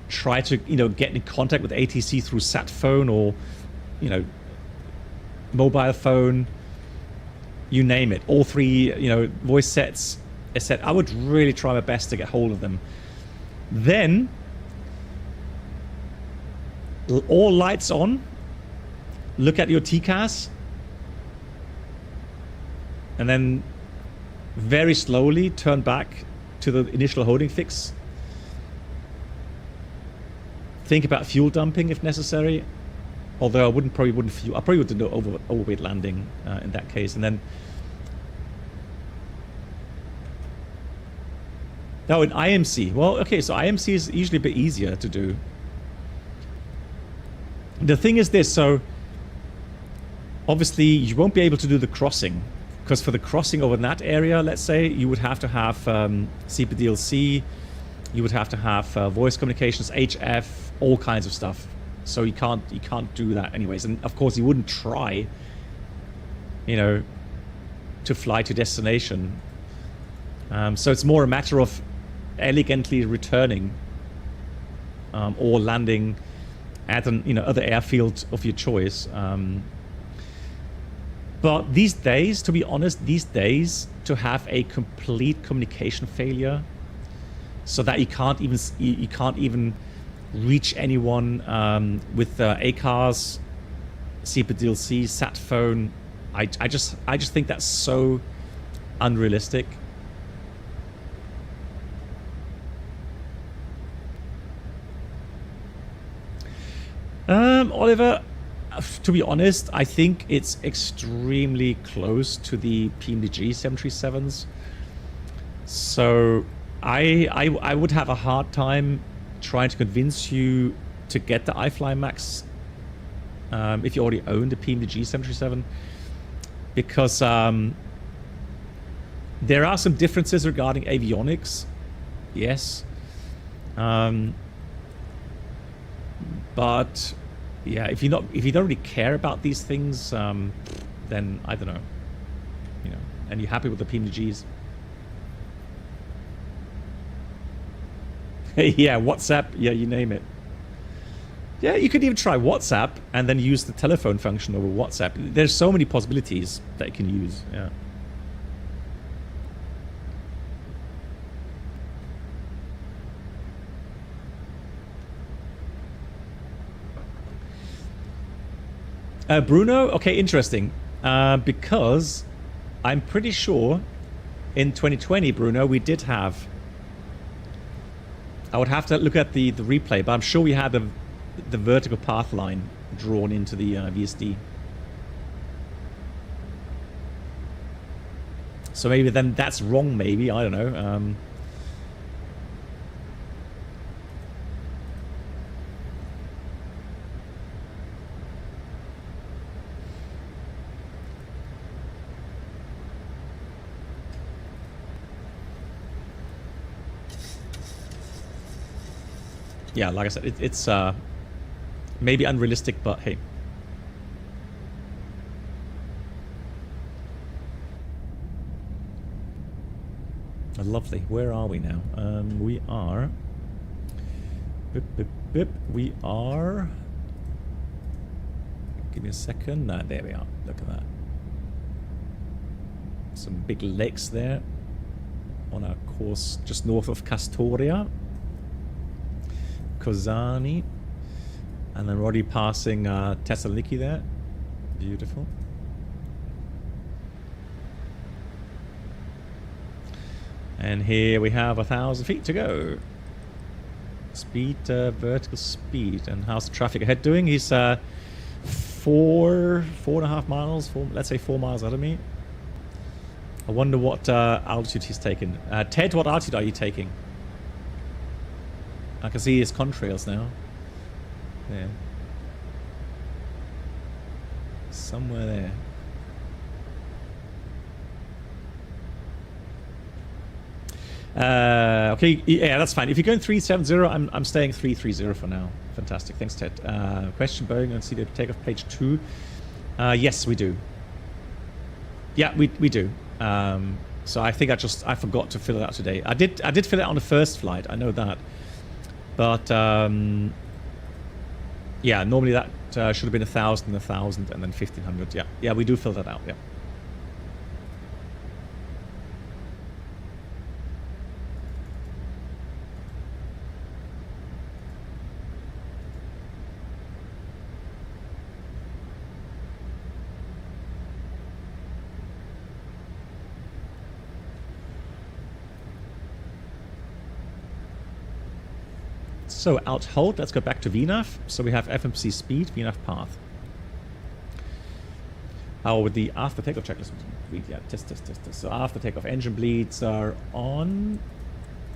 A: Try to get in contact with ATC through sat phone or mobile phone. You name it. All three voice sets. I would really try my best to get hold of them. Then, all lights on, look at your TCAS, and then very slowly turn back to the initial holding fix. Think about fuel dumping if necessary, although I probably wouldn't do overweight landing in that case, and then oh, in IMC. Well, okay, so IMC is usually a bit easier to do. The thing is this, so obviously you won't be able to do the crossing, because for the crossing over that area, let's say, you would have to have CPDLC, you would have to have voice communications, HF, all kinds of stuff. So you can't do that anyways. And of course you wouldn't try, to fly to destination. So it's more a matter of elegantly returning or landing at an other airfield of your choice. But these days, to be honest, to have a complete communication failure, so that you can't even reach anyone with ACARS, CPDLC, sat phone, I just think that's so unrealistic. Oliver, to be honest, I think it's extremely close to the PMDG 737s. So I would have a hard time trying to convince you to get the iFly Max if you already own the PMDG 737, because there are some differences regarding avionics, yes. But yeah, if you don't really care about these things, then I don't know, and you're happy with the PMDGs. Yeah, WhatsApp, yeah, you name it. Yeah, you could even try WhatsApp and then use the telephone function over WhatsApp. There's so many possibilities that you can use, yeah. Bruno, okay, interesting. Because I'm pretty sure in 2020, Bruno, we did have... I would have to look at the replay, but I'm sure we had the vertical path line drawn into the VSD. So maybe then that's wrong, maybe, I don't know. Yeah, like I said, it's maybe unrealistic, but hey. Lovely. Where are we now? We are Bip, bip, bip. We are... Give me a second. Nah, there we are. Look at that. Some big lakes there on our course just north of Castoria. Kozani. And then we're already passing Thessaloniki there. Beautiful. And here we have 1,000 feet to go. Speed, vertical speed. And how's the traffic ahead doing? He's 4.5 miles, let's say 4 miles out of me. I wonder what altitude he's taking. Ted, what altitude are you taking? I can see his contrails now. There. Somewhere there. Okay, yeah, that's fine. If you're going 370, I'm staying 330 for now. Fantastic, thanks, Ted. Question, Boeing, and see the takeoff page 2. Yes, we do. Yeah, we do. So I think I forgot to fill it out today. I did fill it out on the first flight. I know that, but yeah, normally that should have been 1,000, 1,000, and then 1,500. Yeah, we do fill that out. Yeah. So out hold, let's go back to VNAV. So we have FMC speed, VNAV path. Oh, with the after takeoff checklist. Yeah, test. So after takeoff, engine bleeds are on.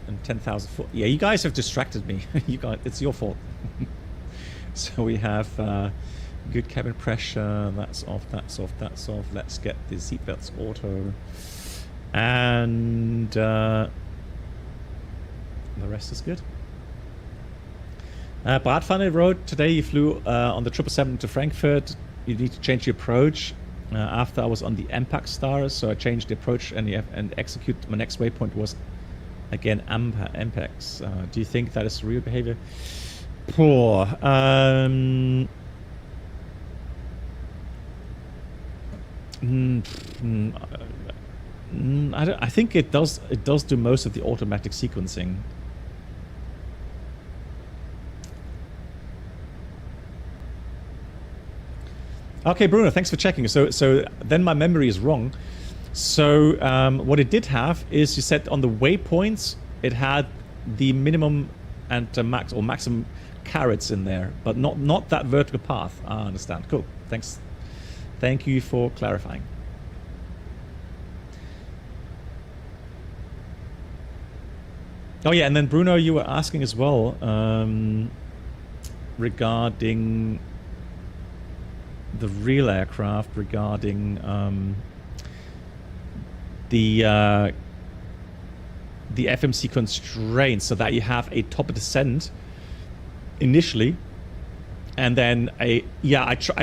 A: And 10,000 foot. Yeah, you guys have distracted me. You guys, it's your fault. So we have good cabin pressure. That's off, that's off, that's off. Let's get the seatbelts auto. And the rest is good. Bradfane wrote, today you flew on the 777 to Frankfurt. You need to change your approach. After I was on the MPAC stars, so I changed the approach and execute. My next waypoint was again MPACs. Do you think that is real behavior? Poor. I think it does do most of the automatic sequencing. Okay, Bruno, thanks for checking. So then my memory is wrong. So what it did have is you said on the waypoints it had the minimum and max or maximum carats in there, but not that vertical path. I understand. Cool. Thanks. Thank you for clarifying. Oh yeah, and then Bruno, you were asking as well regarding the real aircraft, regarding the FMC constraints, so that you have a top descent initially, and then I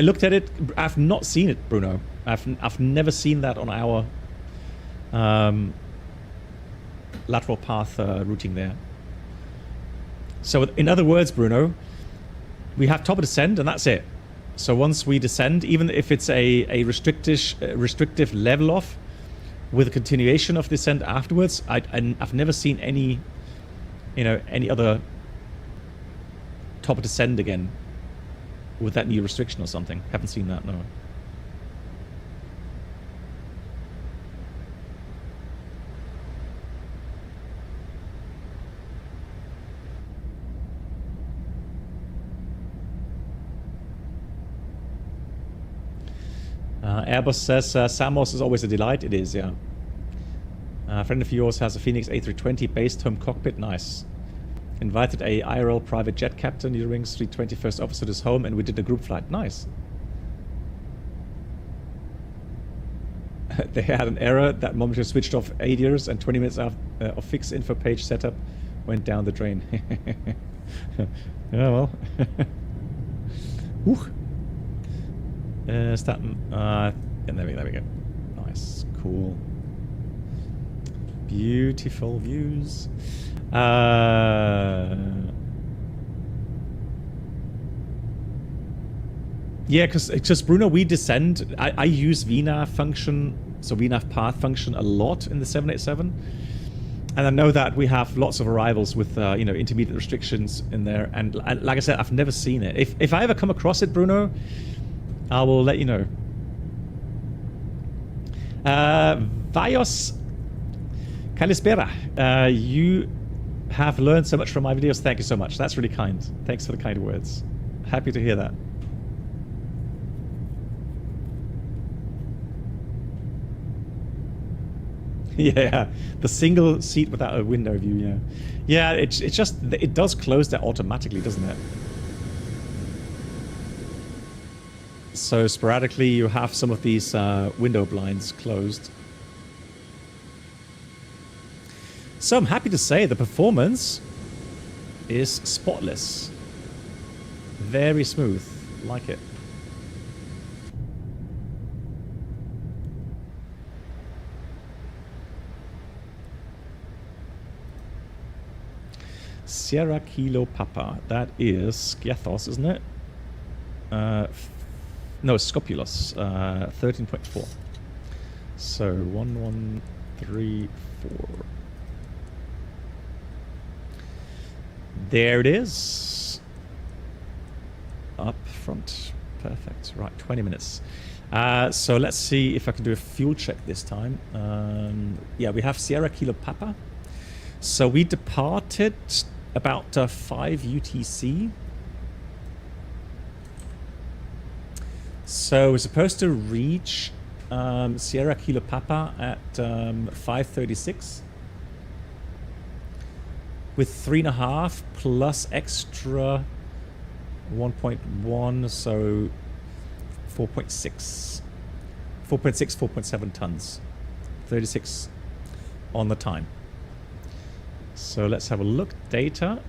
A: looked at it. I've not seen it, Bruno. I've never seen that on our lateral path routing there. So in other words, Bruno, we have top descent and that's it. So once we descend, even if it's a restrictive level off with a continuation of descent afterwards, I've never seen any other top descend again with that new restriction or something. Haven't seen that, no. Airbus says Samos is always a delight. It is, yeah. A friend of yours has a Phoenix A320 based home cockpit. Nice. Invited a IRL private jet captain, Eurowings 320 first officer to his home, and we did a group flight. Nice. They had an error. That monitor switched off ADIRs, and 20 minutes of fixed info page setup went down the drain. Yeah, well. Whew. And there we go. Nice, cool, beautiful views. Yeah, because Bruno, we descend. I use VNAV function, so VNAV path function a lot in the 787, and I know that we have lots of arrivals with you know, intermediate restrictions in there. And like I said, I've never seen it. If I ever come across it, Bruno, I will let you know. Vajos Kalispera, you have learned so much from my videos. Thank you so much. That's really kind. Thanks for the kind words. Happy to hear that. Yeah, the single seat without a window view. Yeah, yeah. It's just, it does close that automatically, doesn't it? So sporadically, you have some of these window blinds closed. So I'm happy to say the performance is spotless, very smooth. Like it. Sierra Kilo Papa. That is Skiathos, isn't it? No, Scopulos. 13.4. So 1134. There it is. Up front. Perfect. Right, 20 minutes. So let's see if I can do a fuel check this time. Yeah, we have Sierra Kilo Papa. So we departed about 5 UTC. So we're supposed to reach Sierra Kilo Papa at 5:36 with 3.5 plus extra 1.1, so 4.6, 4.7 tons, 36 on the time. So let's have a look. Data.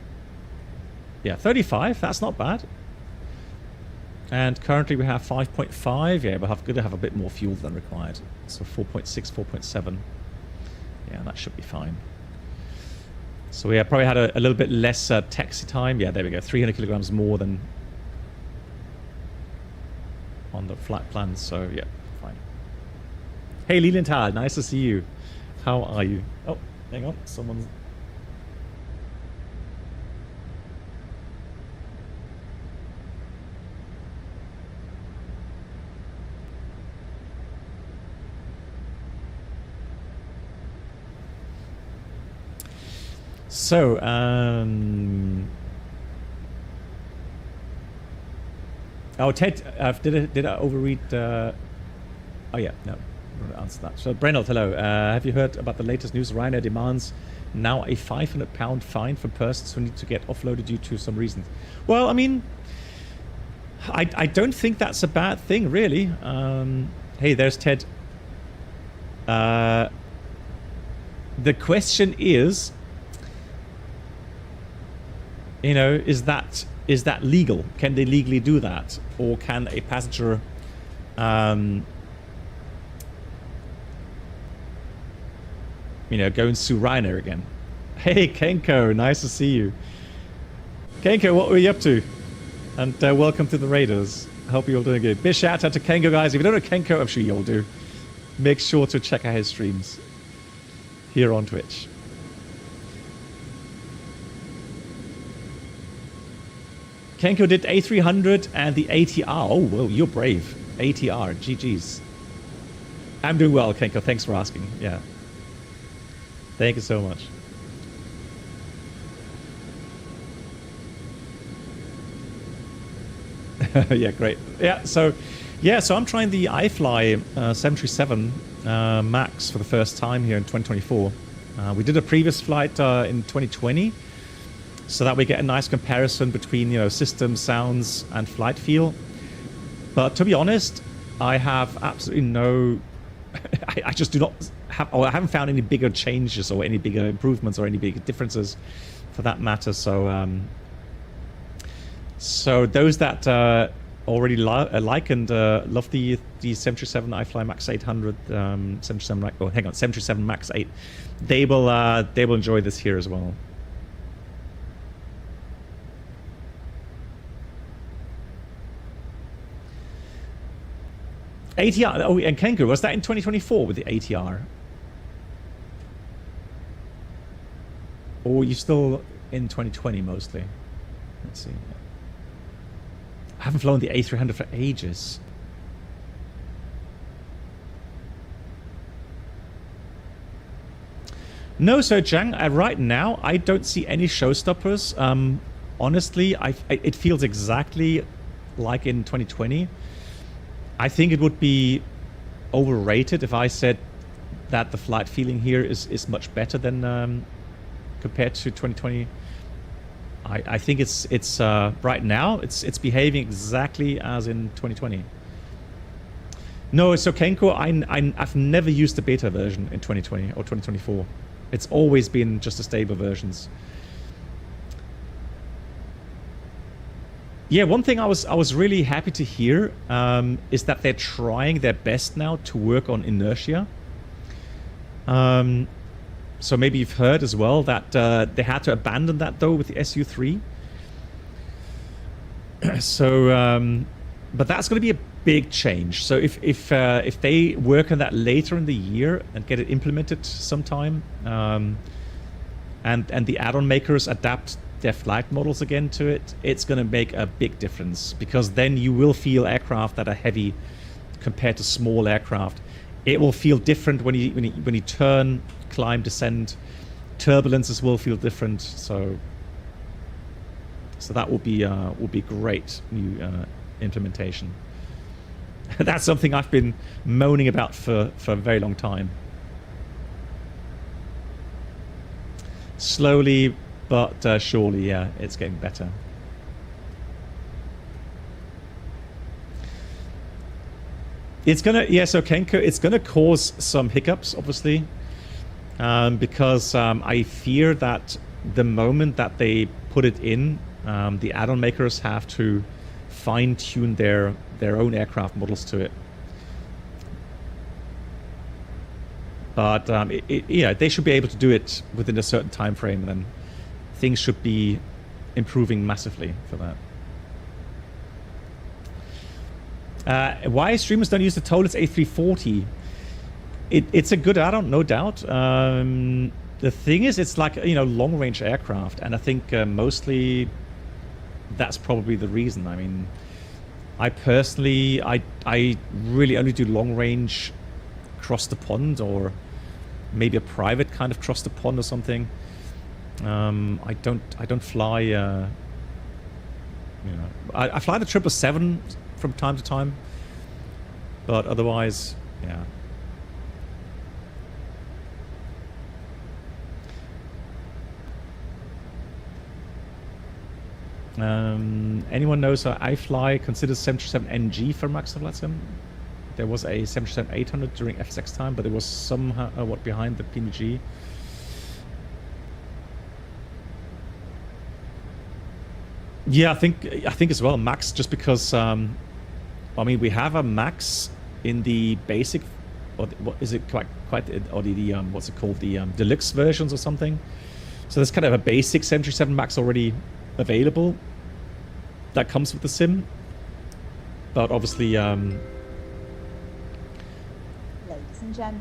A: Yeah, 35. That's not bad. And currently we have 5.5. Yeah, we're going to have a bit more fuel than required. So 4.6, 4.7. Yeah, that should be fine. So we probably had a little bit less taxi time. Yeah, there we go. 300 kilograms more than on the flight plan. So yeah, fine. Hey, Lilienthal, nice to see you. How are you? Oh, hang on. Someone's... So, oh, Ted, did I overread? Oh yeah, no, I'm going to answer that. So, Brennell, hello. Have you heard about the latest news? Ryanair demands now a £500 fine for persons who need to get offloaded due to some reason. Well, I mean, I don't think that's a bad thing, really. Hey, there's Ted. The question is, you know, is that legal? Can they legally do that? Or can a passenger you know, go and sue Ryanair again? Hey Kenko, nice to see you. Kenko, what were you up to? And welcome to the Raiders. Hope you're all doing good. Big shout out to Kenko, guys. If you don't know Kenko, I'm sure you all do. Make sure to check out his streams here on Twitch. Kenko did A300 and the ATR. Oh, well, you're brave. ATR, GG's. I'm doing well, Kenko. Thanks for asking. Yeah. Thank you so much. Yeah, great. Yeah, so I'm trying the iFly 737 MAX for the first time here in 2024. We did a previous flight in 2020. So that we get a nice comparison between, you know, system, sounds, and flight feel. But to be honest, I have absolutely no... I just do not have... Or I haven't found any bigger changes or any bigger improvements or any bigger differences for that matter. So so those that already like and love the 737 iFly Max 800, 737 Max 8, they will enjoy this here as well. ATR. Oh, and Kenku, was that in 2024 with the ATR? Or are you still in 2020 mostly? Let's see. I haven't flown the A300 for ages. No, so Zhang, right now I don't see any showstoppers. Honestly, it feels exactly like in 2020. I think it would be overrated if I said that the flight feeling here is much better than compared to 2020. I think it's right now it's behaving exactly as in 2020. No, so Kenko, I've never used the beta version in 2020 or 2024. It's always been just the stable versions. Yeah, one thing I was really happy to hear is that they're trying their best now to work on inertia. So maybe you've heard as well that they had to abandon that though with the SU3. So, but that's going to be a big change. So if they work on that later in the year and get it implemented sometime, and the add-on makers adapt their flight models again to it, it's going to make a big difference, because then you will feel aircraft that are heavy compared to small aircraft. It will feel different when you turn, climb, descend. Turbulences will feel different. So that will be great new implementation. That's something I've been moaning about for a very long time. Slowly but surely, yeah, it's getting better. It's gonna, yeah, so Kenko, it's gonna cause some hiccups, obviously, because I fear that the moment that they put it in, the add-on makers have to fine-tune their own aircraft models to it. But yeah, they should be able to do it within a certain time frame, and then things should be improving massively for that. Why streamers don't use the Tolless A340? It's a good add-on, no doubt. The thing is, it's like, long-range aircraft, and I think mostly that's probably the reason. I mean, I personally, I really only do long-range cross the pond, or maybe a private kind of cross the pond or something. I don't fly. I fly the 777 from time to time, but otherwise, yeah. Anyone knows how iFly considers 737NG for max of LATSIM? There was a 737-800 during FSX time, but it was somehow behind the PNG. Yeah, I think as well max, just because I mean, we have a max in the basic, or what is it quite or the what's it called, the deluxe versions or something. So there's kind of a basic 737 max already available that comes with the sim, but obviously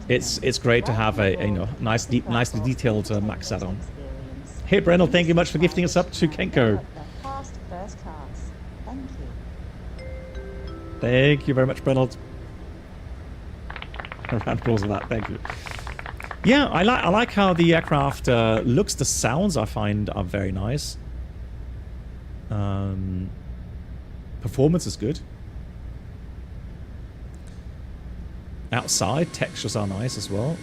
A: it's great to have a nicely detailed max add-on. Hey Brennel, thank you much for gifting us up to Kenko. Thank you very much, Brennel. A round of applause for that. Thank you. Yeah, I like how the aircraft looks. The sounds I find are very nice. Performance is good. Outside textures are nice as well.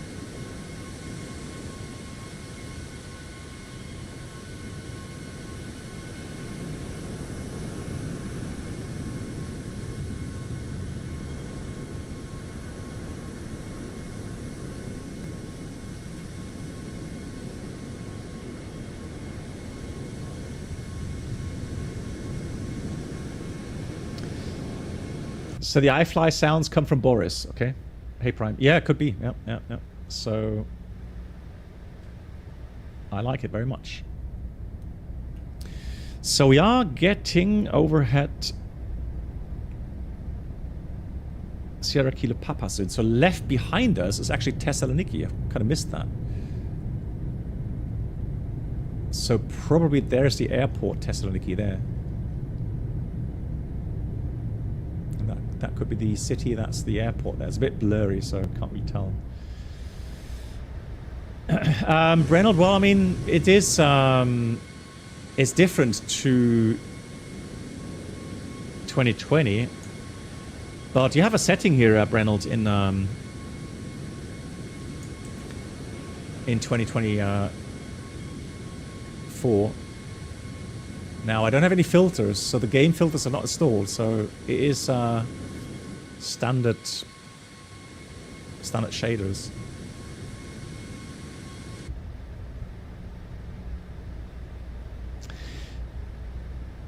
A: So the iFly sounds come from Boris, okay? Hey Prime. Yeah, it could be. Yeah. So I like it very much. So we are getting overhead Sierra Kilo Papa soon. So left behind us is actually Thessaloniki. I kind of missed that. So probably there's the airport, Thessaloniki there. And that could be the city, that's the airport there. It's a bit blurry, so I can't really tell. Brenold, well, I mean, it is, it's different to 2020. But you have a setting here, Brenold, in 2024. Now, I don't have any filters, so the game filters are not installed. So it is standard shaders.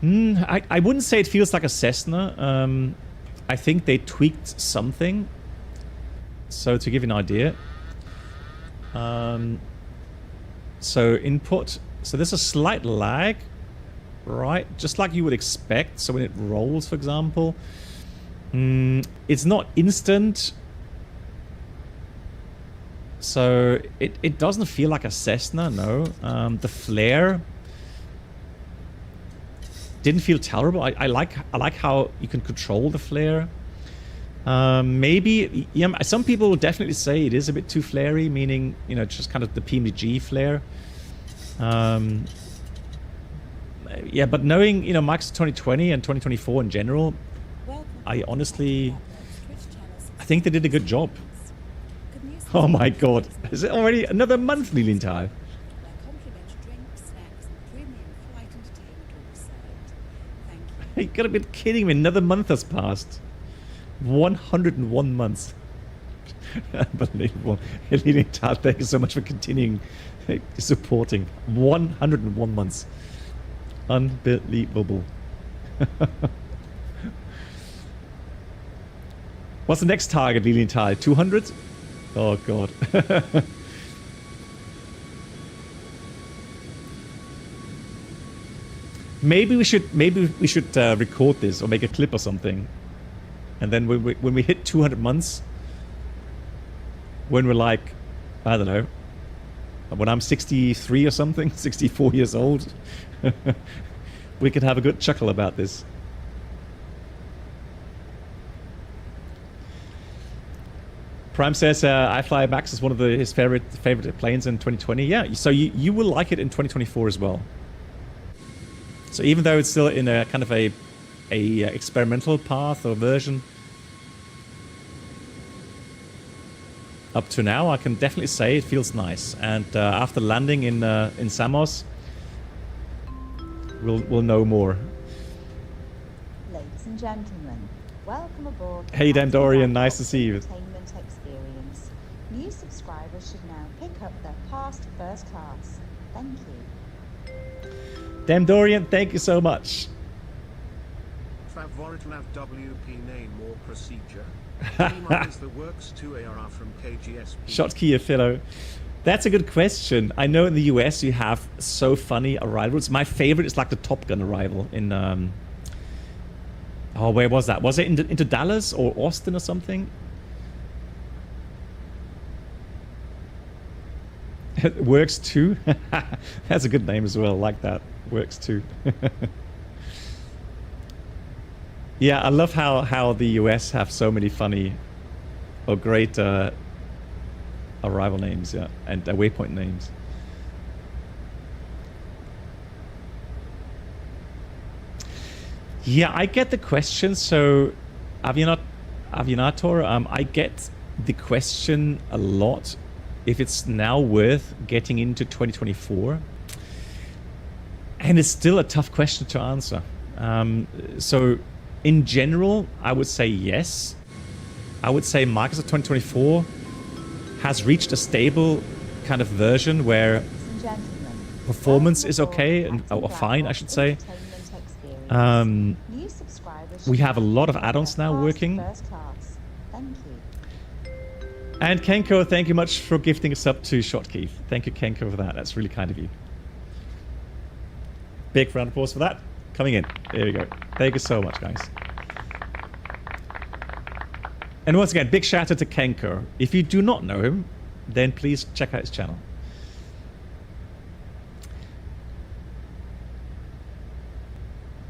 A: I wouldn't say it feels like a Cessna. I think they tweaked something. So to give you an idea. So input. So there's a slight lag, right? Just like you would expect. So when it rolls, for example, it's not instant. So it doesn't feel like a Cessna, no. The flare didn't feel terrible. I like how you can control the flare. Maybe, yeah, some people will definitely say it is a bit too flary, meaning, you know, just kind of the PMDG flare. Yeah, but knowing, you know, Microsoft 2020 and 2024 in general, I honestly, I think they did a good job. Oh my god, is it already another month, Lilienthal? You gotta be kidding me, another month has passed. 101 months. Unbelievable. Lilienthal, thank you so much for continuing supporting. 101 months. Unbelievable. What's the next target, Lilienthal? 200? Oh god. Maybe we should record this or make a clip or something, and then when we hit 200 months, when we're like, I don't know, when I'm 63 or something, 64 years old, we could have a good chuckle about this. Prime says iFly Max is one of his favorite planes in 2020. Yeah, so you will like it in 2024 as well. So even though it's still in a kind of a experimental path or version, up to now, I can definitely say it feels nice. And after landing in Samos, we'll know more.
B: Ladies and gentlemen, welcome aboard.
A: Hey, Dan Dorian, nice to see you.
B: Entertainment experience. New subscribers should now pick up their past first class. Thank you.
A: Damn Dorian, thank you so much.
C: Favorite WP name or procedure? Minimize the works to ARR from KGSP.
A: Shotkeyer fellow. That's a good question. I know in the US you have so funny arrivals. My favorite is like the Top Gun arrival in oh, where was that? Was it into Dallas or Austin or something? Works too. That's a good name as well. Like that. Works too. Yeah, I love how the US have so many funny or great arrival names, yeah, and waypoint names. Yeah, I get the question. So, Avianator, I get the question a lot. If it's now worth getting into 2024, and it's still a tough question to answer. So in general, I would say yes. I would say Microsoft 2024 has reached a stable kind of version where performance is okay, or fine, I should say. We have a lot of add-ons now working. And Kenko, thank you much for gifting us up to Shotkeith. Thank you, Kenko, for that. That's really kind of you. Big round of applause for that. Coming in. There we go. Thank you so much, guys. And once again, big shout out to Kenko. If you do not know him, then please check out his channel.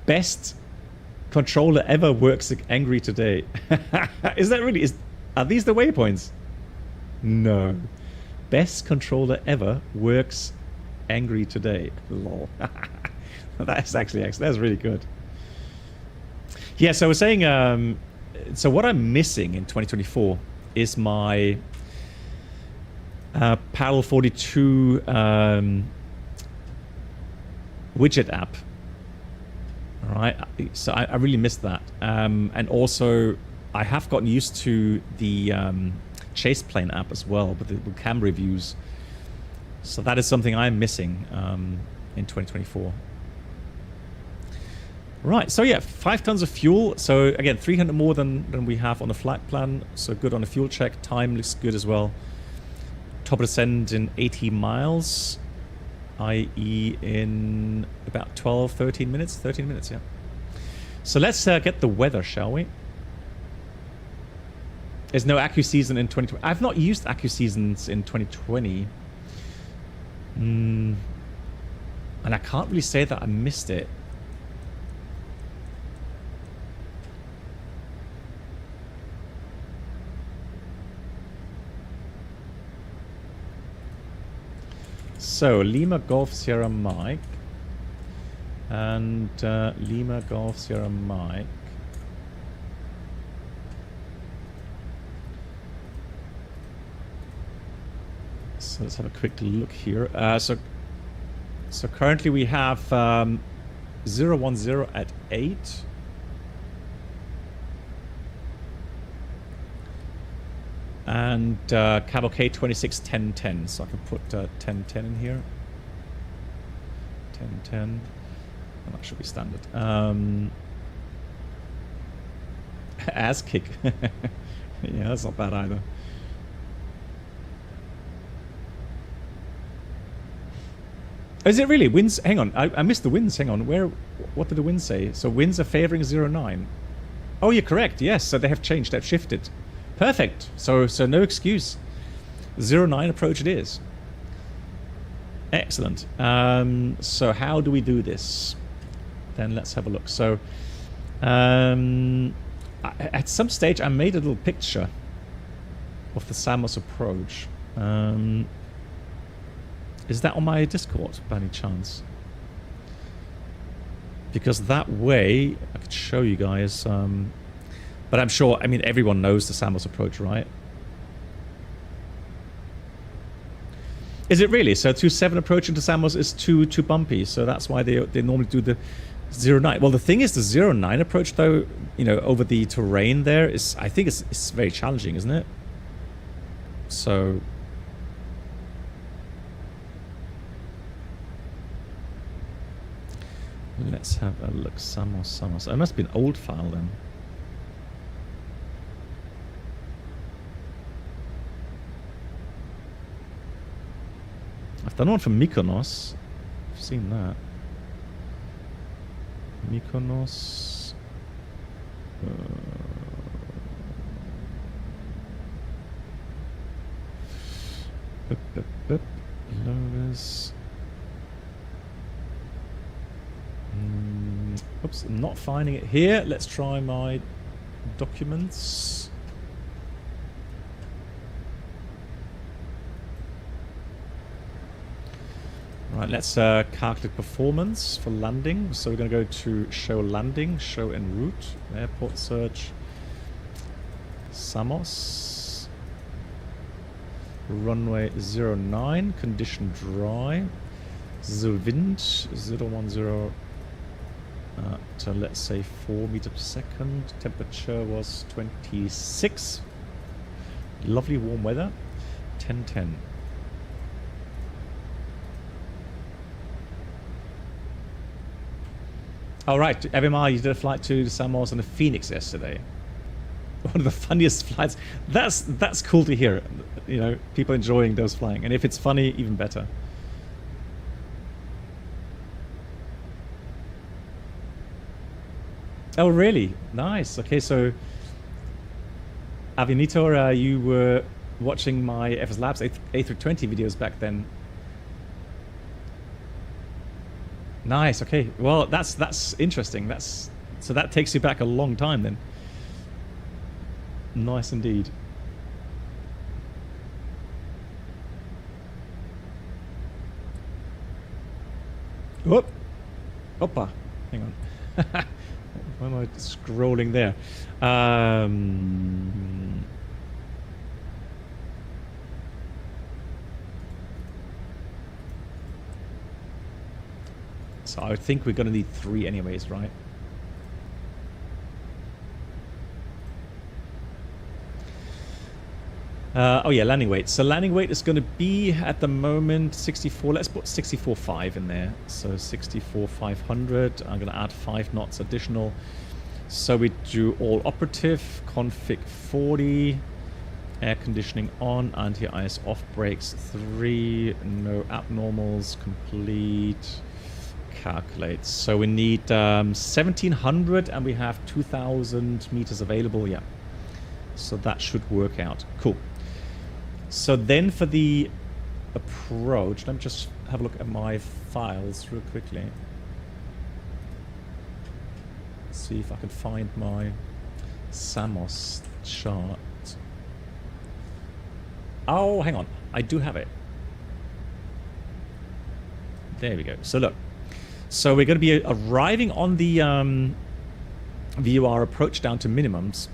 A: Best controller ever works angry today. Is that really? Are these the waypoints? No. Best controller ever works angry today. Lol. That's actually excellent. That's really good. Yeah, so I was saying, so what I'm missing in 2024 is my Parallel 42 widget app. All right, so I really missed that. And also, I have gotten used to the chase plane app as well, with the camera reviews. So that is something I'm missing in 2024. Right, so yeah, 5 tons of fuel. So again, 300 more than we have on the flight plan. So good on the fuel check. Time looks good as well. Top of descent in 80 miles, i.e. in about 12, 13 minutes. 13 minutes, yeah. So let's get the weather, shall we? There's no Accu season in 2020. I've not used Accu seasons in 2020. And I can't really say that I missed it. So, Lima Golf Sierra Mike and Lima Golf Sierra Mike. So let's have a quick look here. So currently we have 010 at 8. And Cavalcade 26 1010, so I can put 1010 in here. 1010. Oh, that should be standard. Ass kick. Yeah, that's not bad either. Is it really? Winds, hang on, I missed the winds, hang on. What did the winds say? So winds are favoring 09. Oh, you're correct, yes, so they have changed, they've shifted. Perfect. So no excuse. 09 approach it is. Excellent. So how do we do this? Then let's have a look. So at some stage I made a little picture of the Samos approach. Is that on my Discord by any chance? Because that way I could show you guys. But I'm sure, I mean, everyone knows the Samos approach, right? Is it really? So 27 approach into Samos is too bumpy, so that's why they normally do the 09. Well, the thing is, the 09 approach, though, you know, over the terrain there is, I think it's very challenging, isn't it? So let's have a look. Samos. It must be an old file then. I've done one for Mykonos. I've seen that. Mykonos. Lowers. Oops, I'm not finding it here. Let's try my documents. Right, let's calculate performance for landing. So we're going to go to show landing, show en route, airport search, Samos, runway 09, condition dry, the wind 010 at let's say 4 meters per second, temperature was 26, lovely warm weather, 1010. All right, FMR, you did a flight to Samos and the Phoenix yesterday. One of the funniest flights. That's cool to hear. You know, people enjoying those flying, and if it's funny, even better. Oh, really? Nice. Okay, so Avianitor, you were watching my FS Labs A320 videos back then. Nice. Okay. Well, that's interesting. So that takes you back a long time then. Nice indeed. Whoop. Hoppa. Hang on. Why am I scrolling there? So I think we're going to need 3 anyways, right? Oh yeah, landing weight. So landing weight is going to be at the moment 64. Let's put 64.5 in there. So 64,500. I'm going to add 5 knots additional. So we do all operative, config 40, air conditioning on, anti-ice off, brakes 3, no abnormals, complete, calculate. So we need 1,700 and we have 2,000 meters available. Yeah. So that should work out. Cool. So then for the approach, let me just have a look at my files real quickly. See if I can find my Samos chart. Oh, hang on. I do have it. There we go. So look. So we're going to be arriving on the VUR approach down to minimums.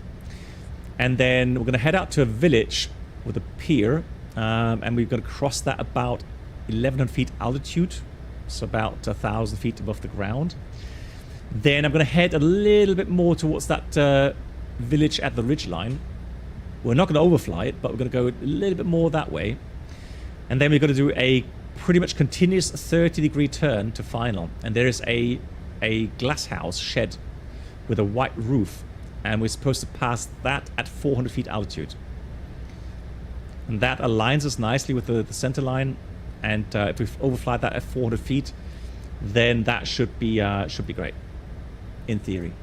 A: And then we're going to head out to a village with a pier, and we're going to cross that about 1,100 feet altitude, so about 1,000 feet above the ground. Then I'm going to head a little bit more towards that village at the ridgeline. We're not going to overfly it, but we're going to go a little bit more that way. And then we're going to do a pretty much continuous 30-degree turn to final. And there is a glass house shed with a white roof. And we're supposed to pass that at 400 feet altitude. And that aligns us nicely with the center line. And if we overfly that at 400 feet, then that should be great, in theory.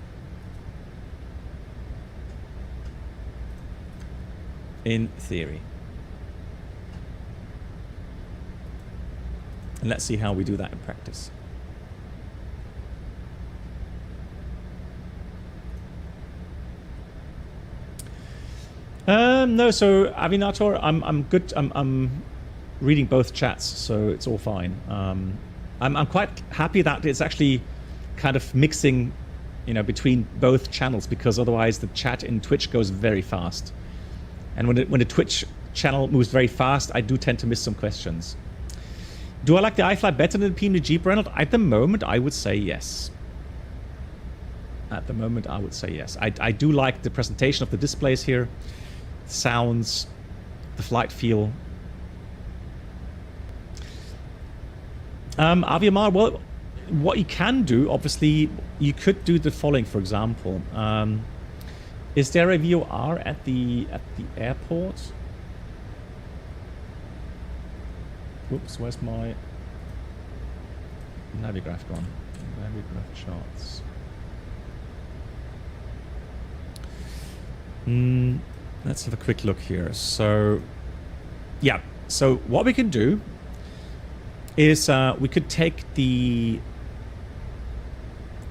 A: In theory. And let's see how we do that in practice. No, so Avinator, I'm good. I'm reading both chats, so it's all fine. I'm quite happy that it's actually kind of mixing, you know, between both channels, because otherwise the chat in Twitch goes very fast. And when the Twitch channel moves very fast, I do tend to miss some questions. Do I like the iFly better than the PMD Jeep Reynolds? At the moment, I would say yes. At the moment, I would say yes. I do like the presentation of the displays here. Sounds, the flight feel. Aviamar, well, what you can do, obviously, you could do the following, for example. Is there a VOR at the airport? Whoops, where's my Navigraph gone? Navigraph charts. Let's have a quick look here. So, yeah. So what we can do is we could take the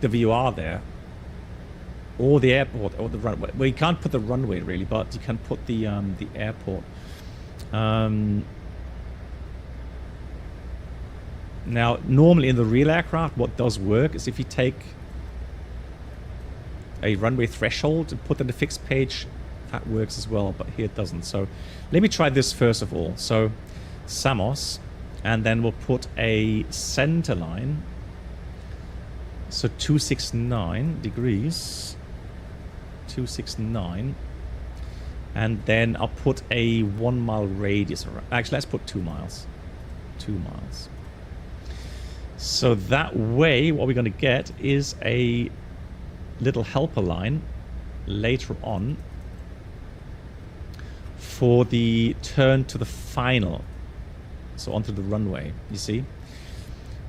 A: VOR there, or the airport, or the runway. Well, you can't put the runway really, but you can put the airport. Now, normally in the real aircraft, what does work is if you take a runway threshold and put in the fixed page, that works as well, but here it doesn't. So let me try this first of all. So Samos, and then we'll put a center line. So 269 degrees. 269. And then I'll put a 1 mile radius around. Actually, let's put 2 miles. 2 miles. So that way, what we're going to get is a little helper line later on for the turn to the final. So onto the runway, you see.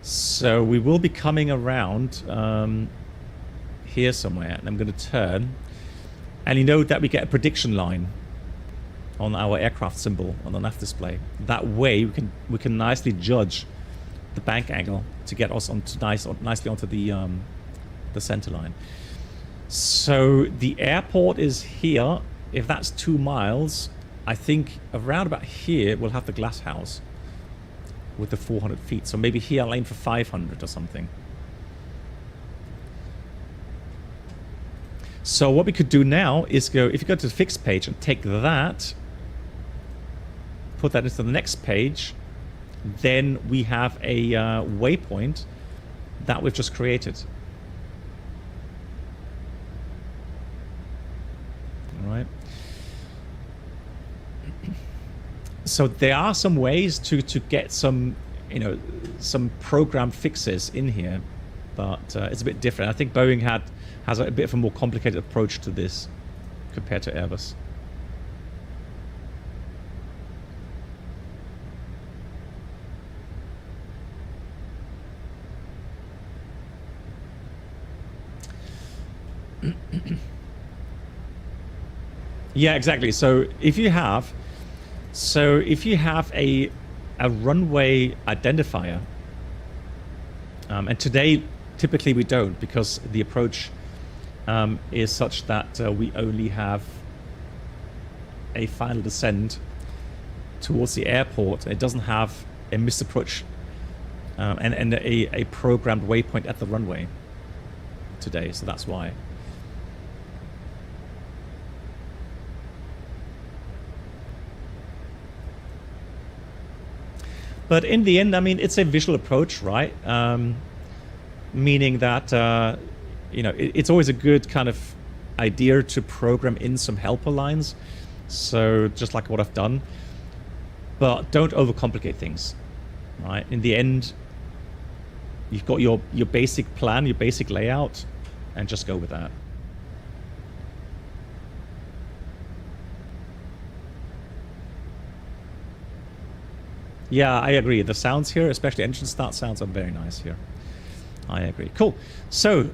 A: So we will be coming around here somewhere, and I'm going to turn. And you know that we get a prediction line on our aircraft symbol on the nav display. That way we can nicely judge the bank angle to get us onto nicely onto the center line. So the airport is here. If that's 2 miles, I think around about here we'll have the glass house with the 400 feet. So maybe here I'll aim for 500 or something. So what we could do now is go, if you go to the fixed page and take that, put that into the next page, then we have a waypoint that we've just created. All right. So there are some ways to get some, you know, some program fixes in here, but it's a bit different. I think Boeing has a bit of a more complicated approach to this compared to Airbus. Yeah, exactly. So if you have a runway identifier, and today typically we don't, because the approach is such that we only have a final descent towards the airport. It doesn't have a missed approach and a programmed waypoint at the runway today, so that's why. But in the end, I mean, it's a visual approach, right? Meaning that, you know, it's always a good kind of idea to program in some helper lines. So just like what I've done. But don't overcomplicate things, right? In the end, you've got your basic plan, your basic layout, and just go with that. Yeah, I agree. The sounds here, especially engine start sounds, are very nice here. I agree. Cool. So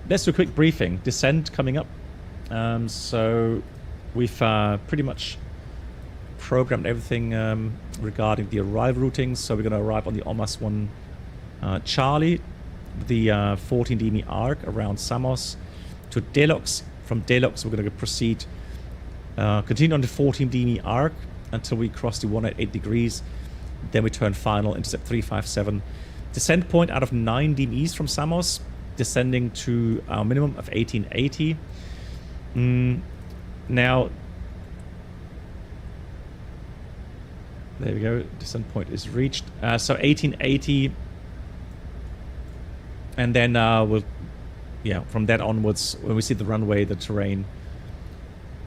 A: let's do a quick briefing. Descent coming up. So we've pretty much programmed everything regarding the arrival routings. So we're going to arrive on the OMAS 1 Charlie, the 14 dB arc around Samos to Deluxe. From Deluxe, we're going to proceed, continue on the 14 dB arc until we cross the 188 degrees. Then we turn final, intercept 357. Descent point out of 9 dBs from Samos, descending to our minimum of 1880. Now, there we go, descent point is reached. So 1880, and then we'll, yeah, from that onwards, when we see the runway, the terrain,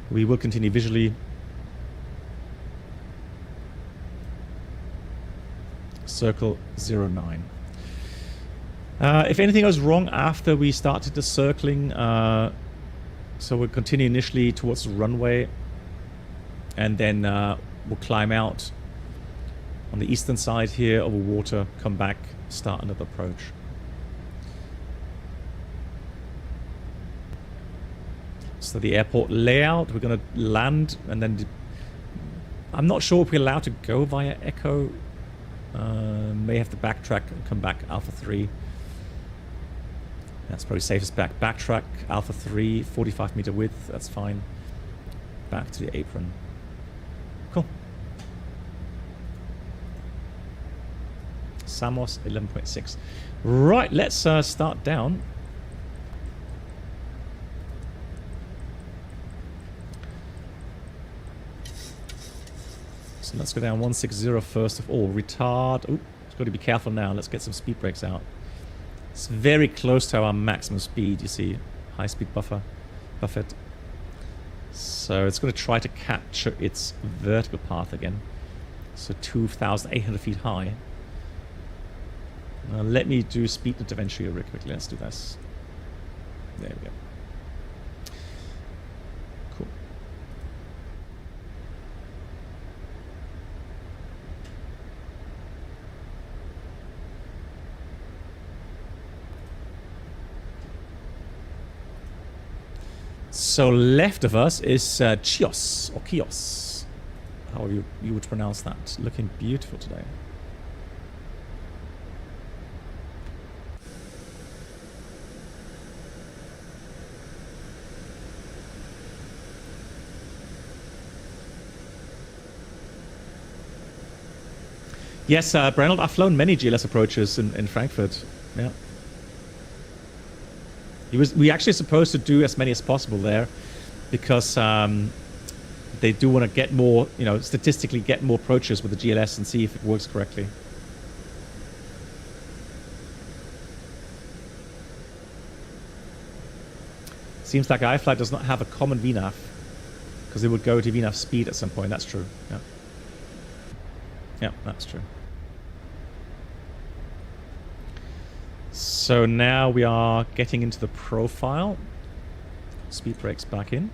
A: we will continue visually. Circle 09. If anything goes wrong after we started the circling, so we'll continue initially towards the runway, and then we'll climb out on the eastern side here over water, come back, start another approach. So the airport layout, we're going to land, and then I'm not sure if we're allowed to go via Echo. May have to backtrack and come back Alpha 3. That's probably safest back. Backtrack Alpha 3, 45 meter width, that's fine. Back to the apron. Cool. Samos 11.6. Right, let's start down. So let's go down 160 first of all. Retard. Oh, it's got to be careful now. Let's get some speed brakes out. It's very close to our maximum speed, you see. High speed buffet. So it's going to try to capture its vertical path again. So 2,800 feet high. Let me do speed intervention here real quickly. Let's do this. There we go. Cool. So left of us is Chios, or Chios. how you would pronounce that. Looking beautiful today. Yes, Brenold, I've flown many GLS approaches in Frankfurt. Yeah. We actually supposed to do as many as possible there because they do want to get more, you know, statistically get more approaches with the GLS and see if it works correctly. Seems like iFly does not have a common VNAV because it would go to VNAV speed at some point. That's true. Yeah. Yeah, that's true. So now we are getting into the profile. Speed brakes back in.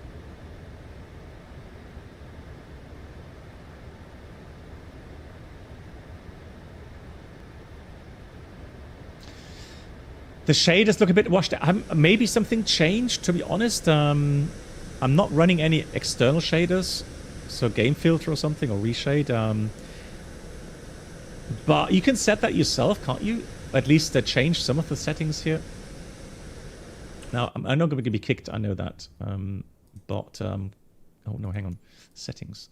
A: The shaders look a bit washed out. Maybe something changed, to be honest. I'm not running any external shaders, so game filter or something, or reshade. But you can set that yourself, can't you? At least change some of the settings here. Now, I'm not going to be kicked, I know that. Oh no, hang on. Settings.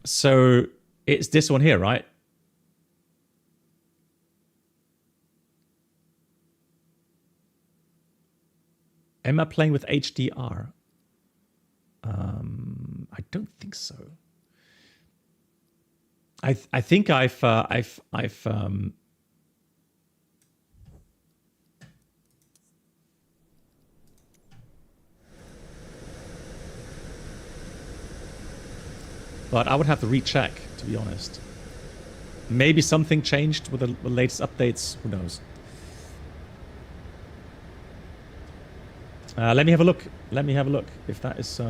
A: So it's this one here, right? Am I playing with HDR? I don't think so. I think I've but I would have to recheck, to be honest. Maybe something changed with the latest updates. Who knows? Let me have a look. Let me have a look if that is.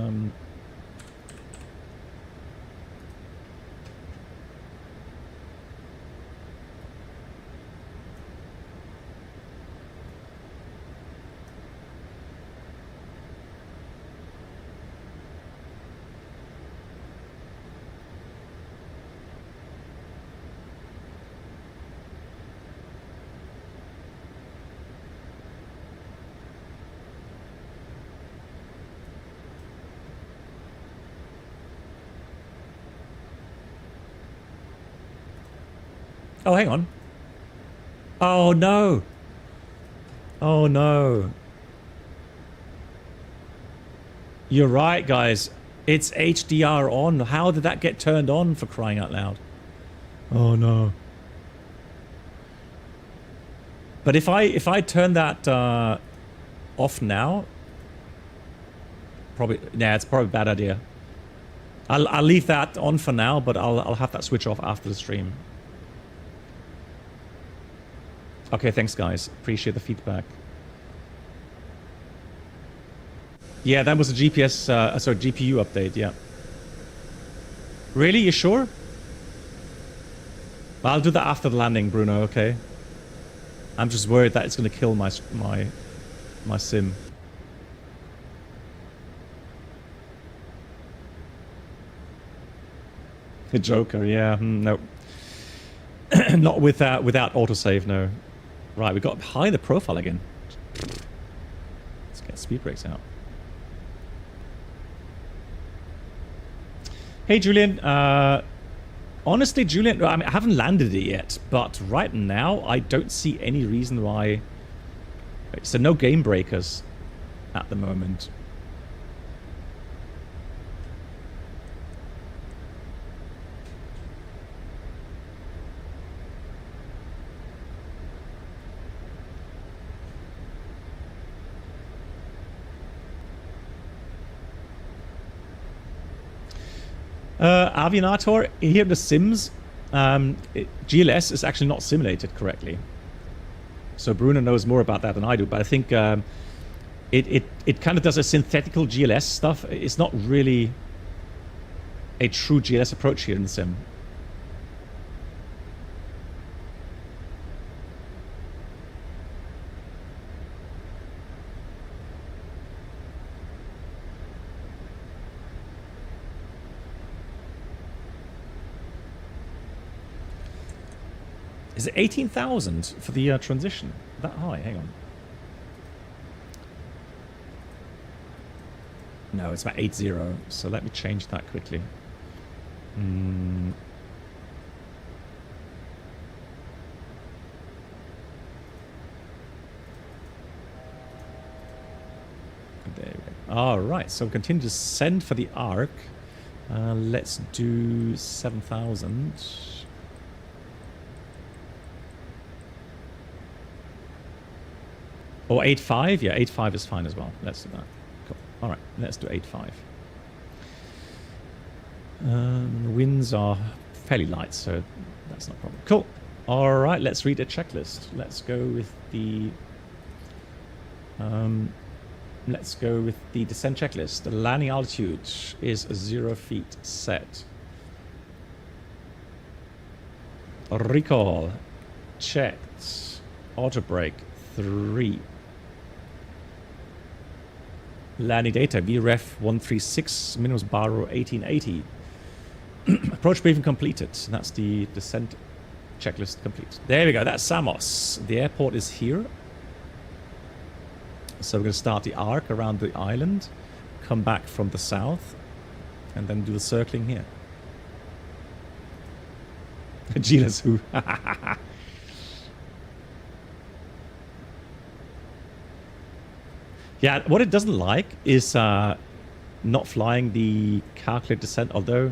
A: Oh, hang on. Oh, no. Oh, no. You're right, guys. It's HDR on. How did that get turned on, for crying out loud? Oh, no. But if I turn that off now, probably, nah, it's probably a bad idea. I'll leave that on for now, but I'll have that switch off after the stream. Okay, thanks guys. Appreciate the feedback. Yeah, that was a GPU update, yeah. Really? You sure? I'll do that after the landing, Bruno, okay? I'm just worried that it's going to kill my sim. The Joker, yeah, no. Not without autosave, no. Right, we got behind the profile again. Let's get speed brakes out. Hey, Julian. Honestly, Julian, I mean, I haven't landed it yet, but right now, I don't see any reason why. So no game breakers at the moment. Avianator, here in the sims, GLS is actually not simulated correctly. So Bruno knows more about that than I do, but I think it kind of does a synthetical GLS stuff. It's not really a true GLS approach here in the sim. Is it 18,000 for the transition? That high? Hang on. No, it's about 80. So let me change that quickly. There we go. All right, so continue to send for the arc. Let's do 7,000. Or 8.5? Yeah, 8.5 is fine as well. Let's do that. Cool. All right, let's do 8.5. Winds are fairly light, so that's not a problem. Cool. All right, let's read a checklist. Let's go with the descent checklist. The landing altitude is 0 feet set. Recall checked. Auto brake 3. Landing data VREF 136 minus baro 1880. Approach briefing completed. That's the descent checklist complete. There we go. That's Samos. The airport is here. So we're going to start the arc around the island, come back from the south, and then do the circling here. Gila's who? Yeah, what it doesn't like is not flying the calculated descent, although...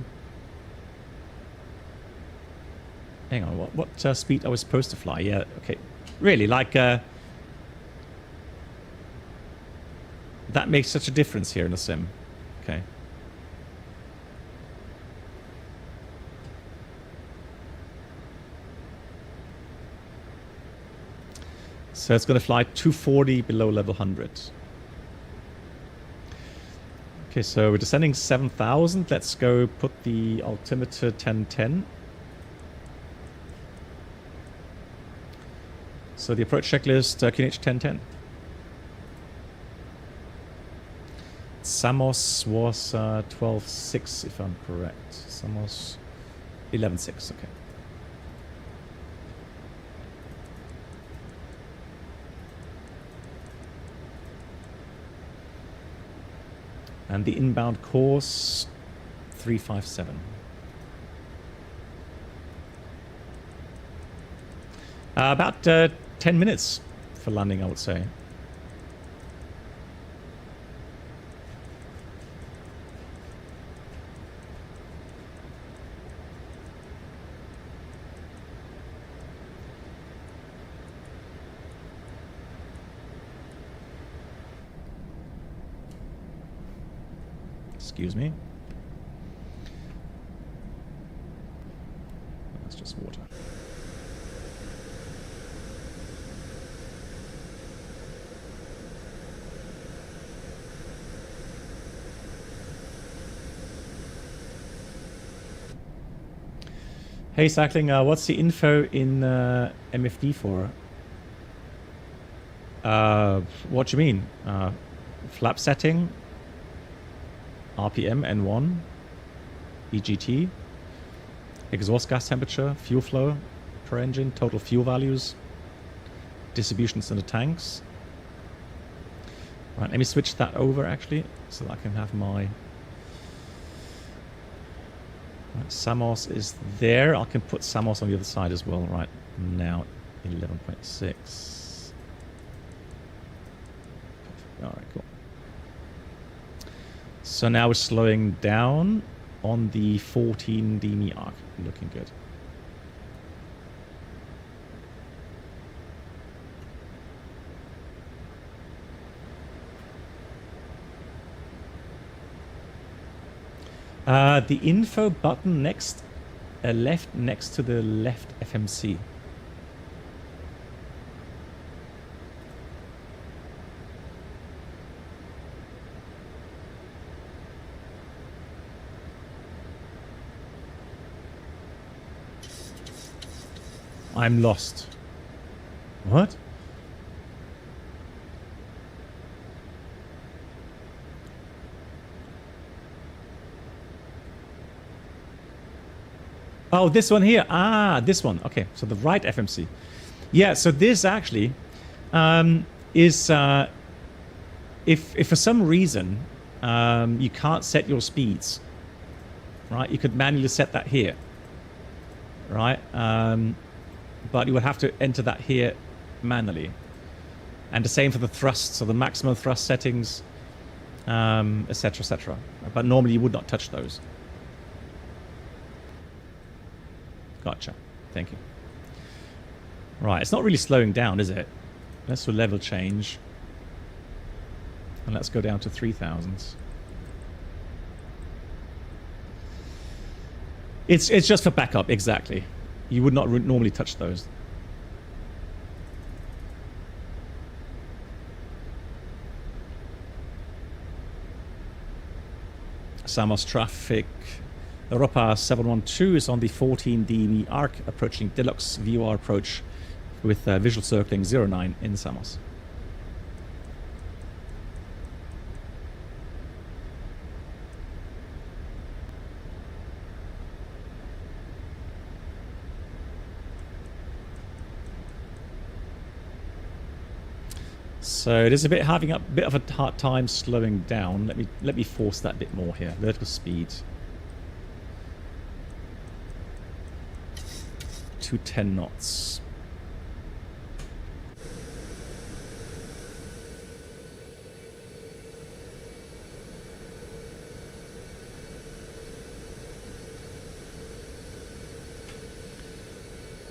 A: Hang on, what speed are we supposed to fly? Yeah, okay. Really, like... that makes such a difference here in the sim. Okay. So it's going to fly 240 below level 100. Okay, so we're descending 7,000. Let's go put the altimeter 1010. So the approach checklist, QNH 1010. Samos was 12.6, if I'm correct. Samos 11.6, okay. And the inbound course 357. About 10 minutes for landing, I would say. Excuse me. That's just water. Hey, Cycling, what's the info in MFD for? What do you mean? Flap setting? RPM, N1, EGT, exhaust gas temperature, fuel flow per engine, total fuel values, distributions in the tanks. Right, let me switch that over actually, so that I can have my... Right, Samos is there. I can put Samos on the other side as well right now, 11.6. All right, cool. So now we're slowing down on the 14 dmi arc. Looking good. The info button next, left next to the left FMC. I'm lost. What? Oh, this one here. Ah, this one. Okay, so the right FMC. Yeah, so this actually is... if for some reason you can't set your speeds, right, you could manually set that here, right? But you would have to enter that here manually. And the same for the thrusts, so the maximum thrust settings, etc., etc. But normally you would not touch those. Gotcha. Thank you. Right, it's not really slowing down, is it? Let's do level change. And let's go down to 3000s. It's just for backup, exactly. You would not normally touch those. Samos traffic. Europa 712 is on the 14 dB arc, approaching deluxe VOR approach with visual circling 09 in Samos. So it is a bit having a bit of a hard time slowing down. Let me force that a bit more here. Vertical speed. 210 knots.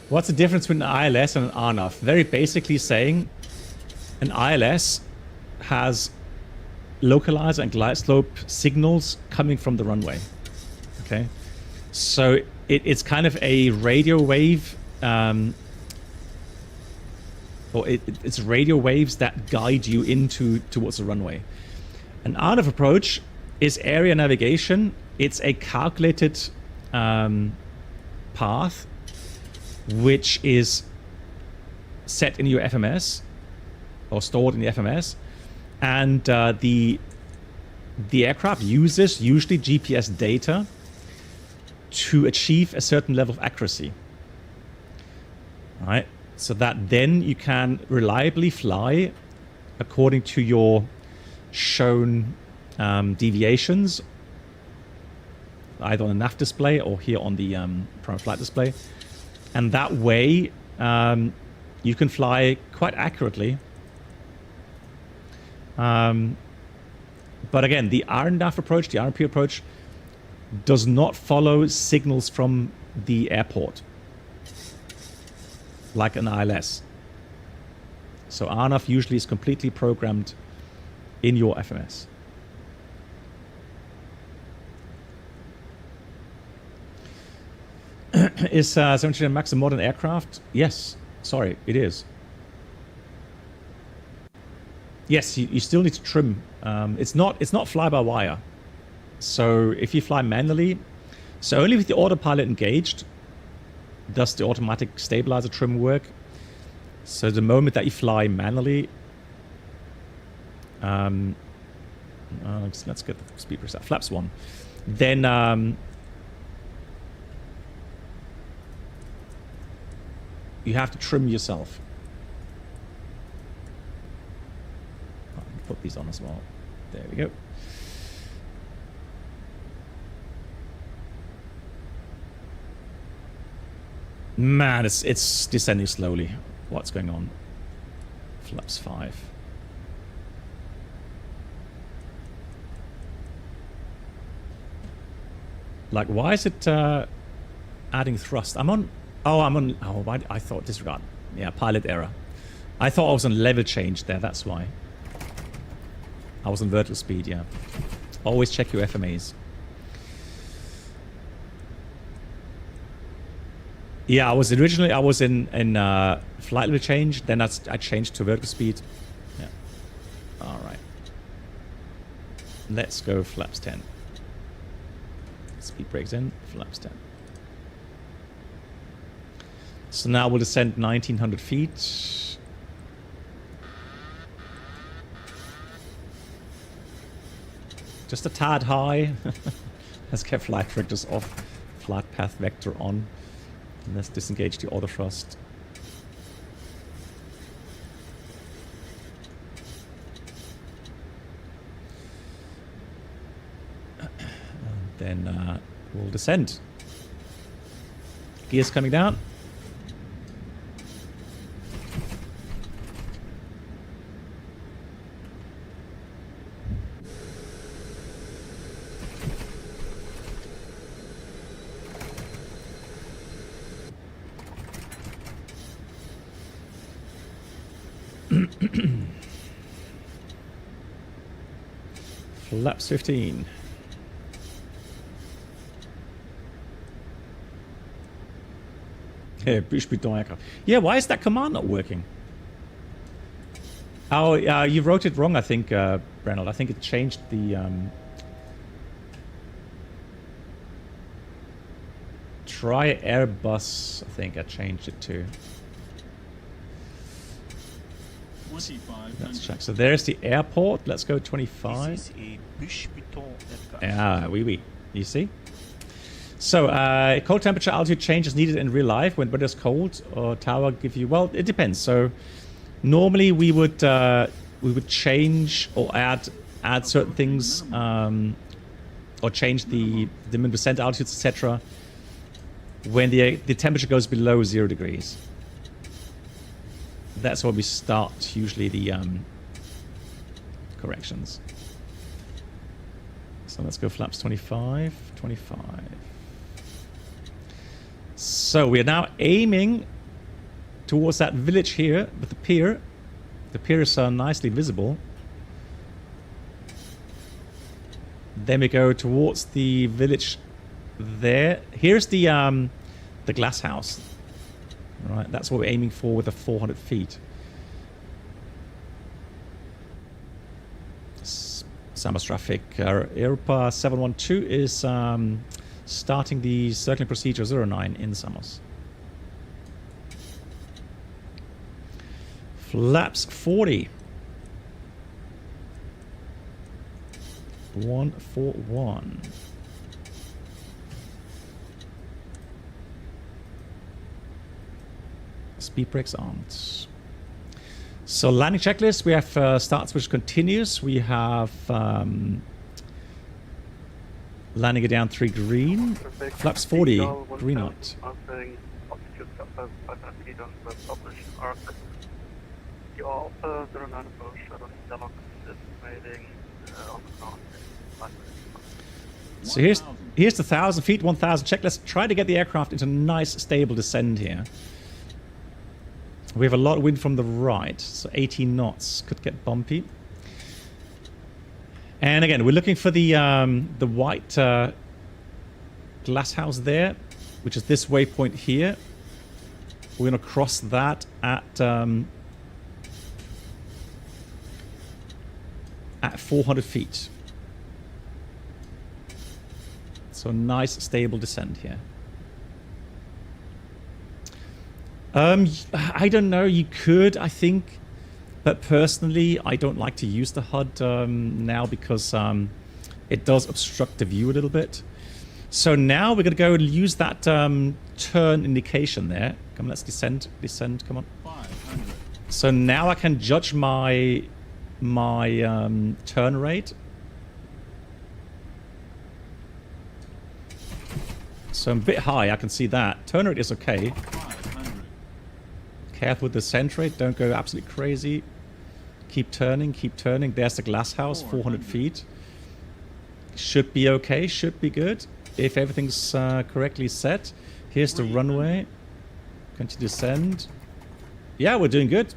A: What's the difference between an ILS and an RNAV? Very basically saying an ILS has localizer and glide slope signals coming from the runway. Okay, so it's kind of a radio wave, or it's radio waves that guide you towards the runway. An RNAV approach is area navigation. It's a calculated path which is set in your FMS or stored in the FMS, and the aircraft uses usually GPS data to achieve a certain level of accuracy. All right, so that then you can reliably fly according to your shown deviations, either on the nav display or here on the prime flight display, and that way you can fly quite accurately. But again, the RNAV approach, the RNP approach, does not follow signals from the airport like an ILS. So RNAV usually is completely programmed in your FMS. Is 737 MAX a modern aircraft? Yes. Sorry, it is. Yes, you still need to trim. It's not fly-by-wire. So if you fly manually, so only with the autopilot engaged does the automatic stabilizer trim work. So the moment that you fly manually, let's get the speed preset. Flaps 1. Then you have to trim yourself. Put these on as well. There we go. Man, it's descending slowly. What's going on? Flaps 5. Like, why is it adding thrust? I'm on. Oh, I thought disregard. Yeah, pilot error. I thought I was on level change there. That's why. I was on vertical speed. Yeah. Always check your FMAs. Yeah, I was in flight level change. Then I changed to vertical speed. Yeah. All right. Let's go flaps 10. Speed brakes in. Flaps 10. So now we'll descend 1900 feet. Just a tad high. Let's get flight directors off. flight path vector on. And let's disengage the auto thrust. And then we'll descend. Gears coming down. Flaps 15. Yeah, why is that command not working? Oh, you wrote it wrong, I think, Brennell. I think it changed the... Try Airbus, I think I changed it to. Let's check. So there's the airport. Let's go 25. Ah, oui. You see? So, cold temperature altitude change is needed in real life when weather's cold, or tower give you... Well, it depends. So, normally we would change or add certain things, or change the minimum descent altitudes, etc. when the temperature goes below 0 degrees. That's where we start usually the corrections. So let's go flaps 25, 25. So we are now aiming towards that village here with the pier. The pier is nicely visible. Then we go towards the village there. Here's the glass house. All right, that's what we're aiming for with the 400 feet. Samos traffic. Europa 712 is starting the circling procedure 09 in Samos. Flaps 40. 141. Speed brakes aren't. So landing checklist, we have start switch continuous. We have landing it down 3 green. Flaps 40, green light. So here's the 1,000 feet, 1,000 check. Let's try to get the aircraft into nice stable descent here. We have a lot of wind from the right, so 18 knots could get bumpy. And again, we're looking for the white glass house there, which is this waypoint here. We're going to cross that at 400 feet. So nice stable descent here. I don't know, you could, I think, but personally I don't like to use the HUD now because it does obstruct the view a little bit. So now we're going to go and use that turn indication there. Come on, let's descend, come on. 500. So now I can judge my turn rate. So I'm a bit high, I can see that. Turn rate is okay. Careful with the descent rate, don't go absolutely crazy. Keep turning, keep turning. There's the glass house, 400 feet. Should be okay, should be good. If everything's correctly set. Here's the runway. Continue to descend. Yeah, we're doing good.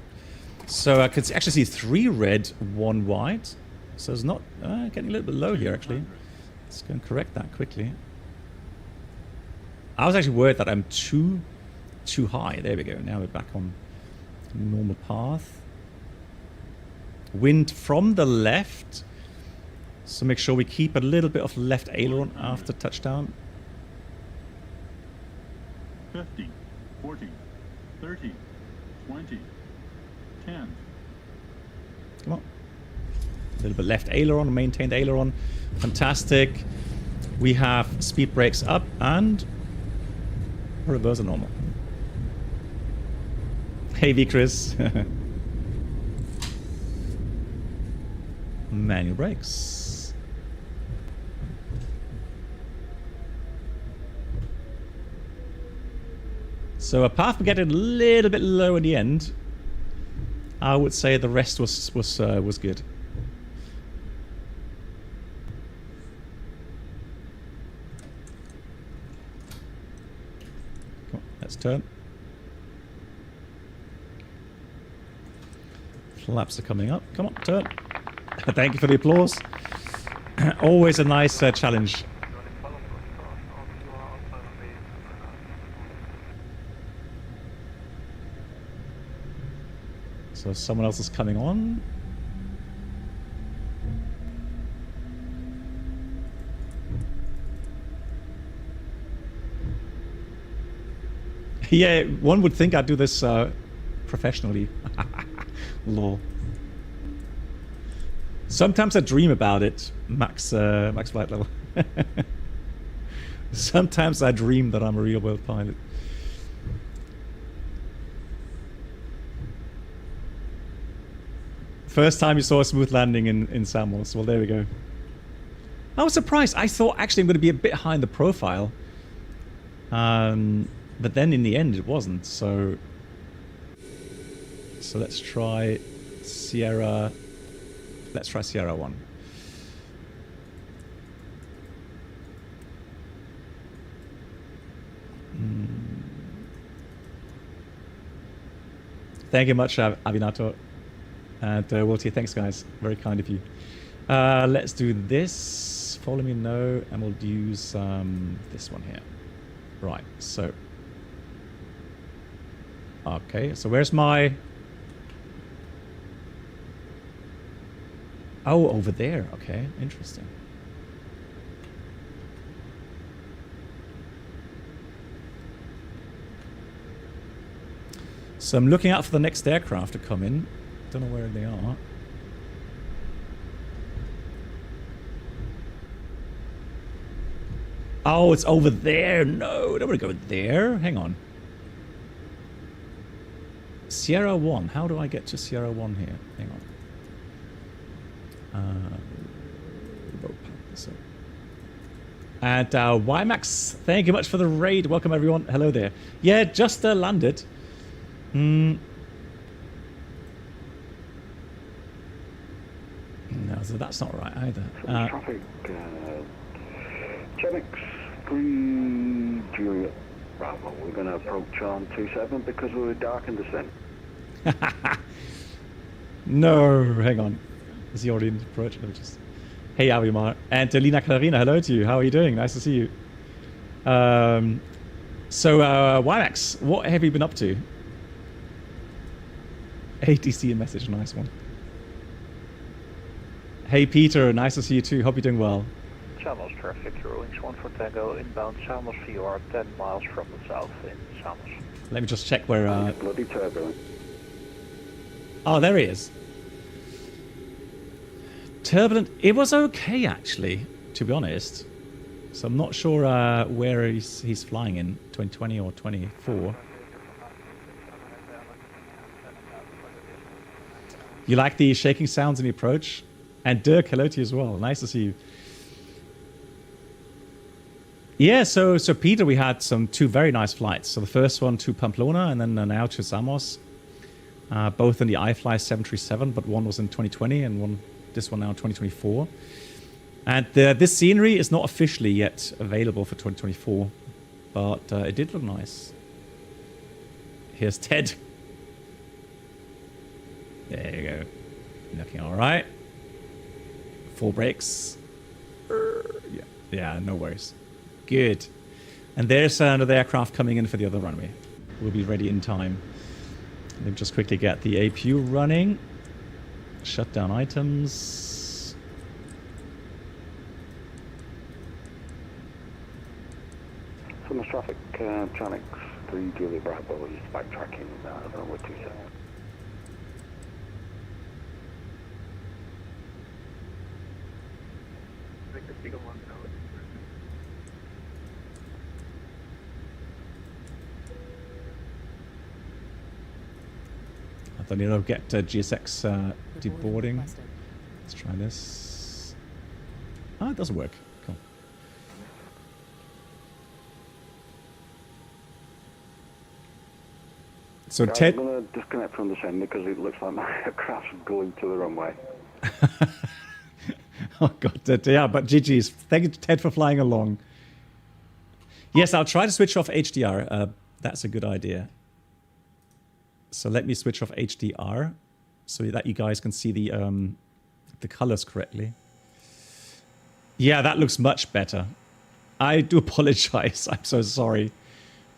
A: So I can actually see 3 red, 1 white. So it's not getting a little bit low here, actually. Let's go and correct that quickly. I was actually worried that I'm too high. There we go. Now we're back on normal path. Wind from the left. So make sure we keep a little bit of left aileron after touchdown.
H: 50, 40, 30, 20, 10.
A: Come on. A little bit left aileron, maintained aileron. Fantastic. We have speed brakes up and Reverse or normal? Hey, V Chris. Manual brakes. So apart from getting a little bit low in the end, I would say the rest was good. Come on, let's turn. Flaps are coming up. Come on, turn. Thank you for the applause. Always a nice challenge. So someone else is coming on. Yeah, one would think I'd do this professionally. Lol. Sometimes I dream about it, max flight level. Sometimes I dream that I'm a real world pilot. First time you saw a smooth landing in Samos. Well, there we go. I was surprised. I thought actually I'm going to be a bit high in the profile. But then in the end it wasn't. So let's try Sierra. Let's try Sierra 1. Thank you much, Avinato. And Wilty, thanks guys. Very kind of you. Let's do this. Follow me, no. And we'll use this one here. Right, so. Okay, so where's my... Oh, over there. Okay, interesting. So I'm looking out for the next aircraft to come in. Don't know where they are. Oh, it's over there. No, don't want to go there. Hang on. Sierra 1. How do I get to Sierra 1 here? Hang on. And YMAX, thank you much for the raid. Welcome everyone. Hello there. Yeah, just landed. No, so that's not right either.
G: Traffic, Genix 3 Juliet Bravo. We're going to approach on 27 because we're dark in descent.
A: No, hang on. Is he already in approach? Let me just... Hey, Avimar. And Lina Clarina, hello to you. How are you doing? Nice to see you. So, YMAX, what have you been up to? ATC message, nice one. Hey, Peter, nice to see you too. Hope you're doing well.
F: Samos traffic, Wings 1 for Tango, inbound Samos VR, 10 miles from the south in Samos.
A: Let me just check where...
G: Bloody turbulent.
A: Oh, there he is. Turbulent. It was okay, actually, to be honest. So I'm not sure where he's flying in, 2020 or 24. You like the shaking sounds in the approach? And Dirk, hello to you as well. Nice to see you. Yeah, so Peter, we had two very nice flights. So the first one to Pamplona and then now to Samos. Both in the iFly 737, but one was in 2020 and this one now in 2024. And this scenery is not officially yet available for 2024, but it did look nice. Here's Ted. There you go. Looking all right. Full brakes. Yeah, no worries. Good. And there's another aircraft coming in for the other runway. We'll be ready in time. Let me just quickly get the APU running. Shut down items.
G: Samos traffic, Tranix 3 Juliet Bravo is backtracking runway 27.
A: Then you'll get GSX deboarding. Let's try this. Oh, it doesn't work. Cool. So
G: Yeah,
A: Ted...
G: I'm going to disconnect from the sender because it looks like my aircraft's glued to the runway.
A: Oh, God. Yeah, but GG's. Thank you, Ted, for flying along. Yes, I'll try to switch off HDR. That's a good idea. So let me switch off HDR so that you guys can see the colors correctly. Yeah, that looks much better. I do apologize. I'm so sorry.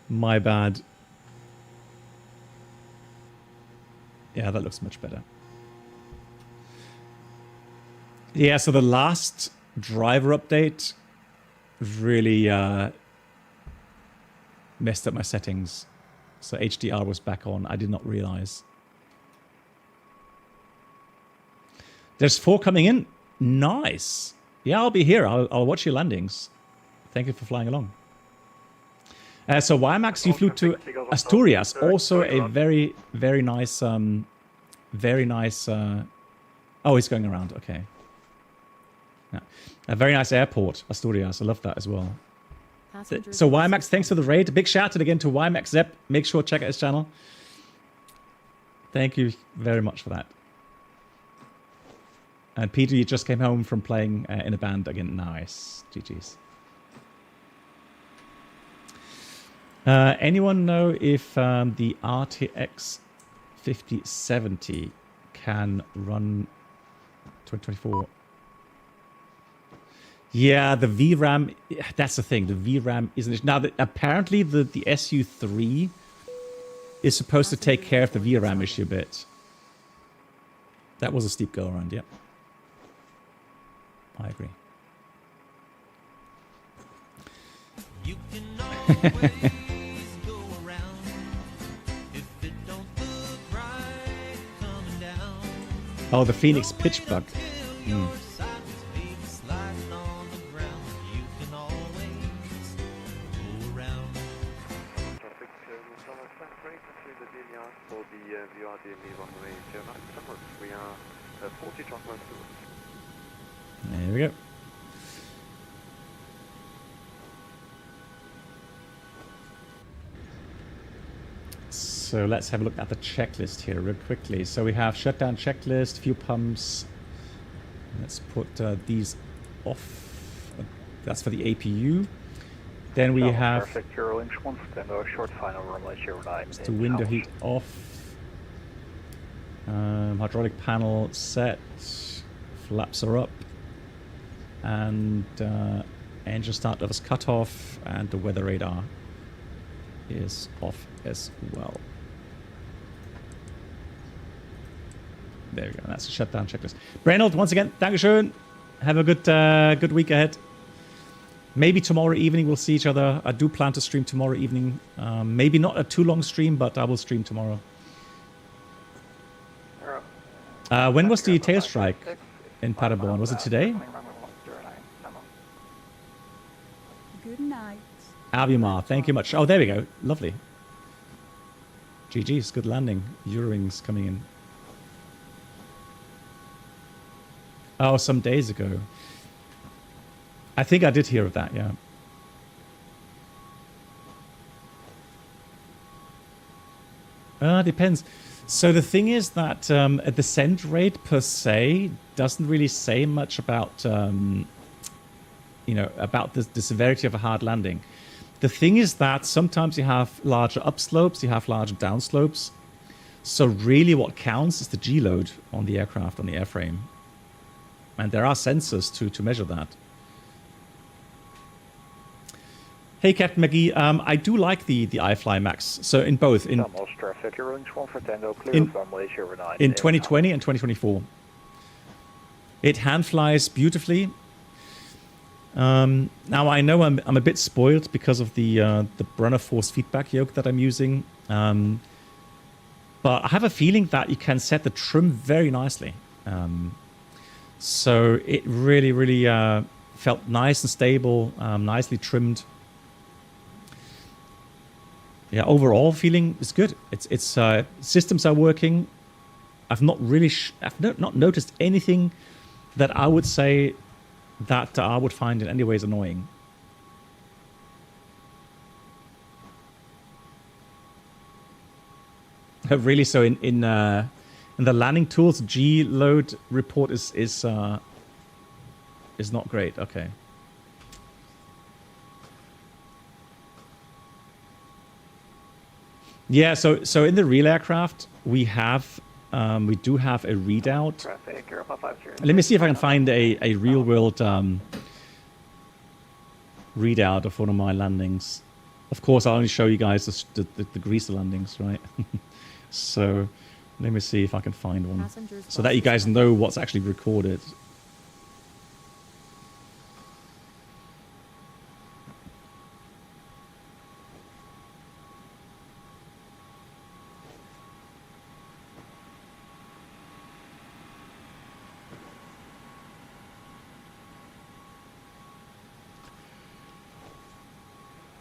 A: My bad. Yeah, that looks much better. Yeah, so the last driver update really messed up my settings. So HDR was back on. I did not realize. There's 4 coming in. Nice. Yeah, I'll be here. I'll watch your landings. Thank you for flying along. So YMAX, you flew to Asturias. Also a very, very nice, oh, he's going around. Okay. Yeah. A very nice airport, Asturias. I love that as well. So YMAX, thanks for the raid. A big shout out again to YMAX Zep. Make sure to check out his channel. Thank you very much for that. And Peter, you just came home from playing in a band again. Nice. GG's. Anyone know if the RTX 5070 can run 2024? Yeah, the VRAM, that's the thing. The VRAM isn't... Now, apparently the SU3 is supposed to take care of the VRAM issue a bit. That was a steep go around, yep. I agree. You can always go around if it don't look right coming down. Oh, the Phoenix pitch bug. There we go. So let's have a look at the checklist here real quickly. So we have shutdown checklist, fuel pumps. Let's put these off. That's for the APU. Then we have
F: perfect Euro inch 1 short final runway 09.
A: the window heat off. Hydraulic panel set. Flaps are up. And engine start levels cut off, and the weather radar is off as well. There we go. That's a shutdown checklist. Reynold, once again, Dankeschön. Have a good week ahead. Maybe tomorrow evening we'll see each other. I do plan to stream tomorrow evening. Maybe not a too long stream, but I will stream tomorrow. When was the tail strike in Paderborn? Was it today?
B: Good night.
A: Avimar, thank you much. Oh, there we go. Lovely. GG's, good landing. Eurowings coming in. Oh, some days ago. I think I did hear of that, yeah. Depends. So the thing is that a descent rate per se doesn't really say much about, you know, about the severity of a hard landing. The thing is that sometimes you have larger upslopes, you have larger downslopes. So really what counts is the G-load on the aircraft, on the airframe. And there are sensors to measure that. Hey, Captain McGee, I do like the iFly Max. So in both, in 2020 and 2024. It hand flies beautifully. Now I know I'm a bit spoiled because of the Brunner force feedback yoke that I'm using. But I have a feeling that you can set the trim very nicely. So it really felt nice and stable, nicely trimmed. Yeah, overall feeling is good. It's systems are working. I've not really, I've not noticed anything that I would say that I would find in any ways annoying. Really? So in the landing tools, G load report is not great. Okay. Yeah. So in the real aircraft, we do have a readout.
F: Traffic, Europa 50.
A: Let me see if I can find a real world readout of one of my landings. Of course, I'll only show you guys the greaser landings, right? So let me see if I can find one so that you guys know what's actually recorded.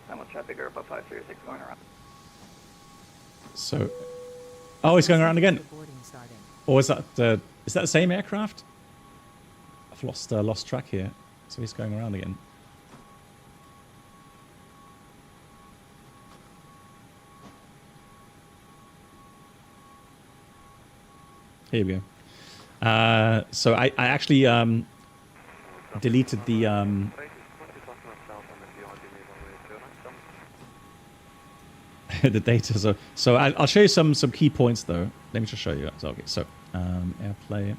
F: Samos traffic, Europa 536 going around.
A: So, oh, he's going around again. Or is that the same aircraft? I've lost track here. So he's going around again. Here we go. So I actually deleted the the data. So I'll show you some key points though. Let me just show you. Okay, so airplay.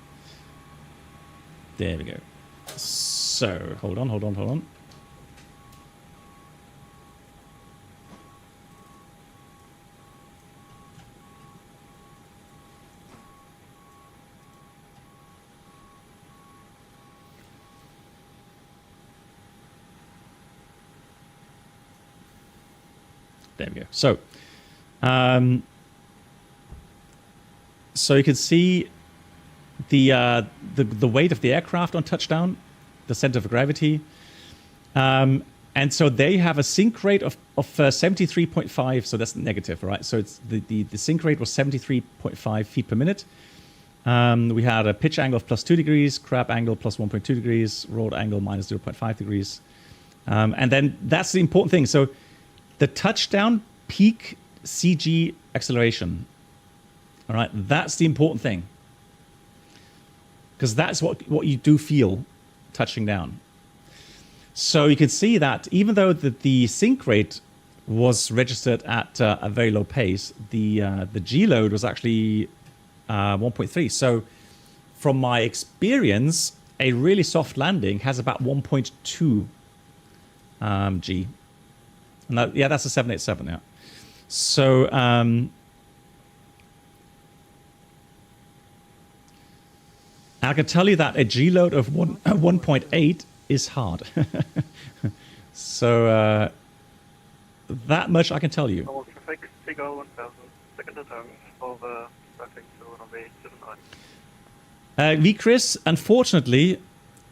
A: There we go. So hold on. There we go. So, so you can see the weight of the aircraft on touchdown, the center of gravity, and so they have a sink rate of 73.5. So that's negative, right? So it's the sink rate was 73.5 feet per minute. We had a pitch angle of +2 degrees, crab angle +1.2 degrees, roll angle -0.5 degrees, and then that's the important thing. So the touchdown peak CG acceleration. All right, that's the important thing. Because that's what you do feel touching down. So you can see that even though the sink rate was registered at a very low pace, the G load was actually 1.3. So from my experience, a really soft landing has about 1.2 G. No, yeah, that's a 787, yeah. So, I can tell you that a G load of 1.8 is hard. So, that much I can tell you.
F: Traffic, Seagull 1000, second attempt over traffic to runway 79.
A: Chris, unfortunately,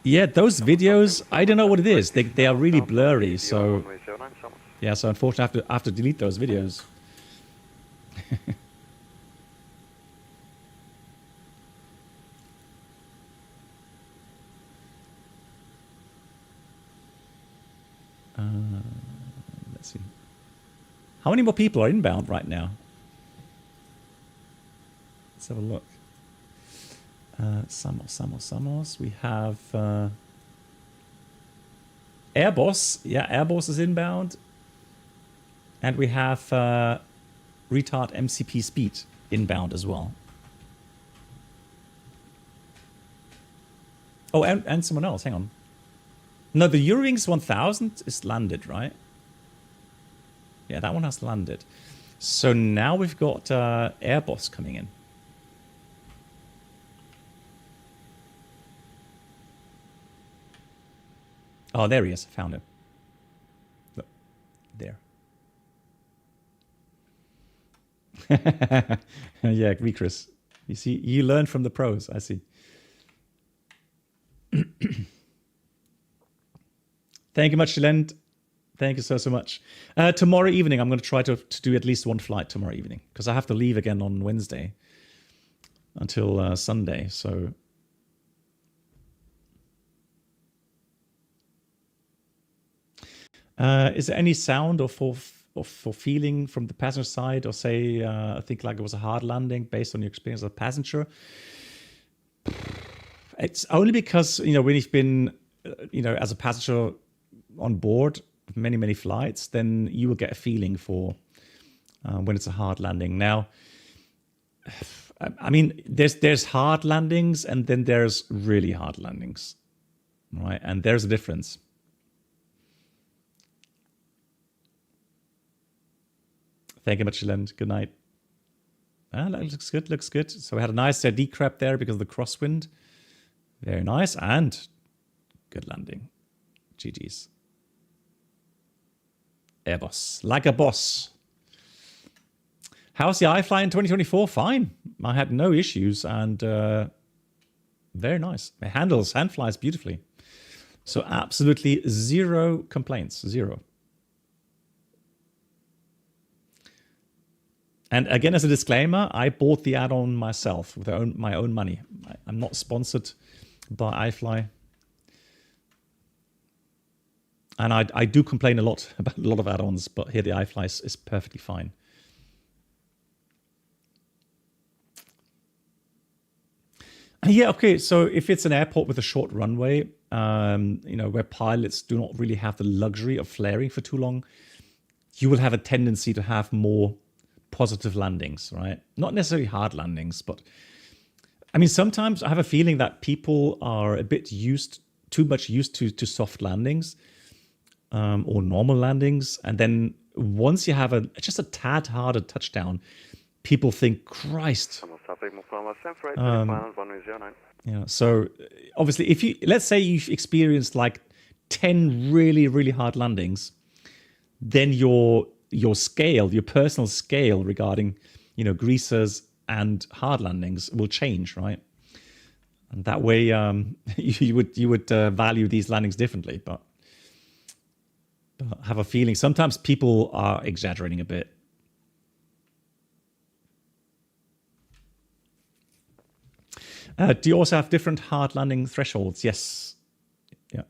A: yeah, those videos, I don't know what it is. They are really blurry, so... Yeah, so unfortunately I have to delete those videos. Let's see. How many more people are inbound right now? Let's have a look. Samos. We have Airboss. Yeah, Airboss is inbound. And we have Retard MCP Speed inbound as well. Oh, and someone else. Hang on. No, the Eurowings 1000 is landed, right? Yeah, that one has landed. So now we've got Airboss coming in. Oh, there he is. I found him. Look, there. Yeah, Chris. You see, you learn from the pros. I see. Thank you much, Lend. Thank you so much. Tomorrow evening, I'm going to try to do at least one flight tomorrow evening because I have to leave again on Wednesday. until Sunday. So is there any sound or for feeling from the passenger side, or say I think like it was a hard landing based on your experience as a passenger? It's only because, you know, when you've been, you know, as a passenger on board many flights, then you will get a feeling for when it's a hard landing. Now, I mean, there's hard landings and then there's really hard landings, right? And there's a difference. Thank you much, Lend. Good night. That looks good, looks good. So we had a nice decrep there because of the crosswind. Very nice, and good landing. GG's. Airbus, like a boss. How's the iFly in 2024? Fine. I had no issues, and very nice. It hand flies beautifully. So absolutely zero complaints, zero. And again, as a disclaimer, I bought the add-on myself with my own money. I'm not sponsored by iFly. And I do complain a lot about a lot of add-ons, but here the iFly is perfectly fine. Yeah, okay, so if it's an airport with a short runway, you know, where pilots do not really have the luxury of flaring for too long, you will have a tendency to have more positive landings, right? Not necessarily hard landings, but I mean, sometimes I have a feeling that people are a bit too much used to soft landings or normal landings. And then once you have just a tad harder touchdown, people think, Christ. Yeah, so obviously, if let's say you've experienced like 10 really hard landings, then your personal scale regarding, you know, greasers and hard landings will change, right? And that way, you would value these landings differently. But I have a feeling sometimes people are exaggerating a bit. Do you also have different hard landing thresholds? Yes. Yeah.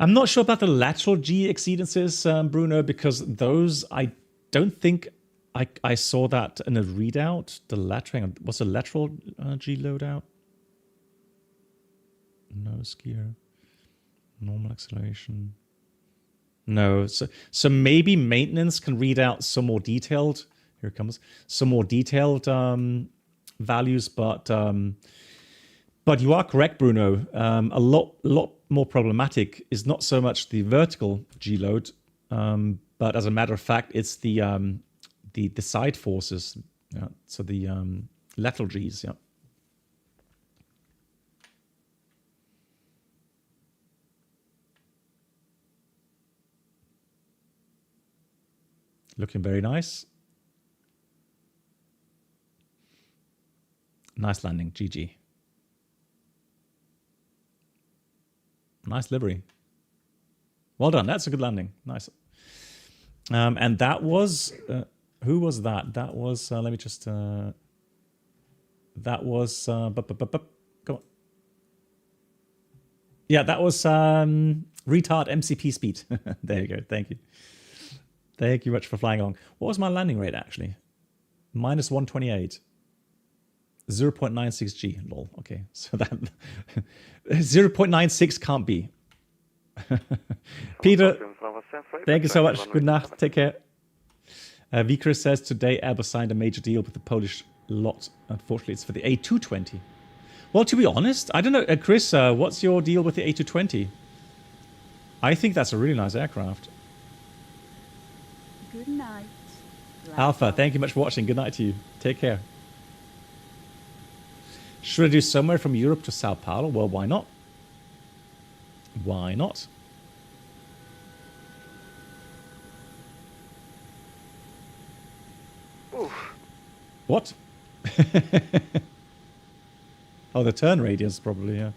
A: I'm not sure about the lateral G exceedances, Bruno, because those, I don't think I saw that in a readout. The lateral, what's the lateral G loadout? No skier. Normal acceleration. No. So maybe maintenance can read out some more detailed. Here it comes. Some more detailed values, but you are correct, Bruno. A lot more problematic is not so much the vertical G load, but as a matter of fact, it's the side forces. Yeah, so the lateral Gs. Yeah. Looking very nice. Nice landing, GG. Nice livery. Well done. That's a good landing. Nice. And that was who was that? That was let me just. That was. Come on. Yeah, that was retard MCP speed. There you go. Thank you. Thank you much for flying along. What was my landing rate actually? Minus 128. 0.96 G. Lol. Okay, so that 0.96 can't be. Peter, thank you so much. Good night. Take care. Vikris says today Airbus signed a major deal with the Polish lot. Unfortunately, it's for the A220. Well, to be honest, I don't know. Chris, what's your deal with the A220? I think that's a really nice aircraft.
B: Good night.
A: Alpha, thank you much for watching. Good night to you. Take care. Should I do somewhere from Europe to Sao Paulo? Well, why not? Why not?
F: Oof.
A: What? Oh, the turn radius probably, yeah.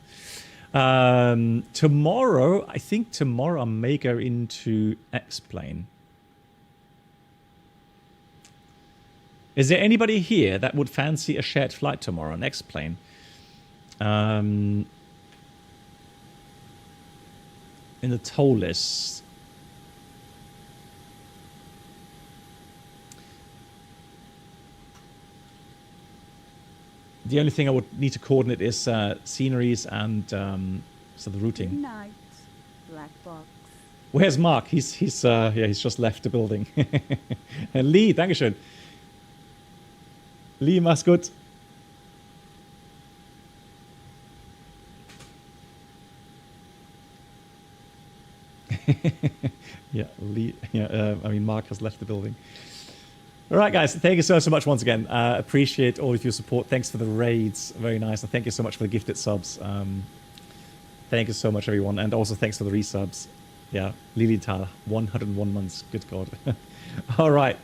A: Tomorrow, I think tomorrow I may go into X-Plane. Is there anybody here that would fancy a shared flight tomorrow, an X-plane? In the toll list. The only thing I would need to coordinate is sceneries and so the routing.
B: Good night, black box.
A: Where's Mark? He's just left the building. And Lee, Dankeschön. Lee, mach's gut. Yeah, Lee. Yeah, I mean Mark has left the building. All right, guys. Thank you so much once again. Appreciate all of your support. Thanks for the raids. Very nice. And thank you so much for the gifted subs. Thank you so much, everyone. And also thanks for the resubs. Yeah, Lilienthal, 101 months. Good God. All right.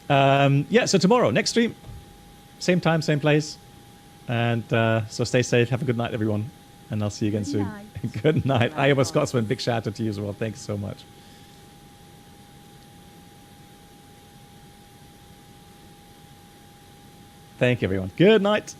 A: Yeah, so tomorrow, next stream. Same time, same place. And so stay safe. Have a good night, everyone. And I'll see you again
B: Good
A: soon.
B: night.
A: Good night. Iowa Scotsman, big shout out to you as well. Thank you so much. Thank you, everyone. Good night.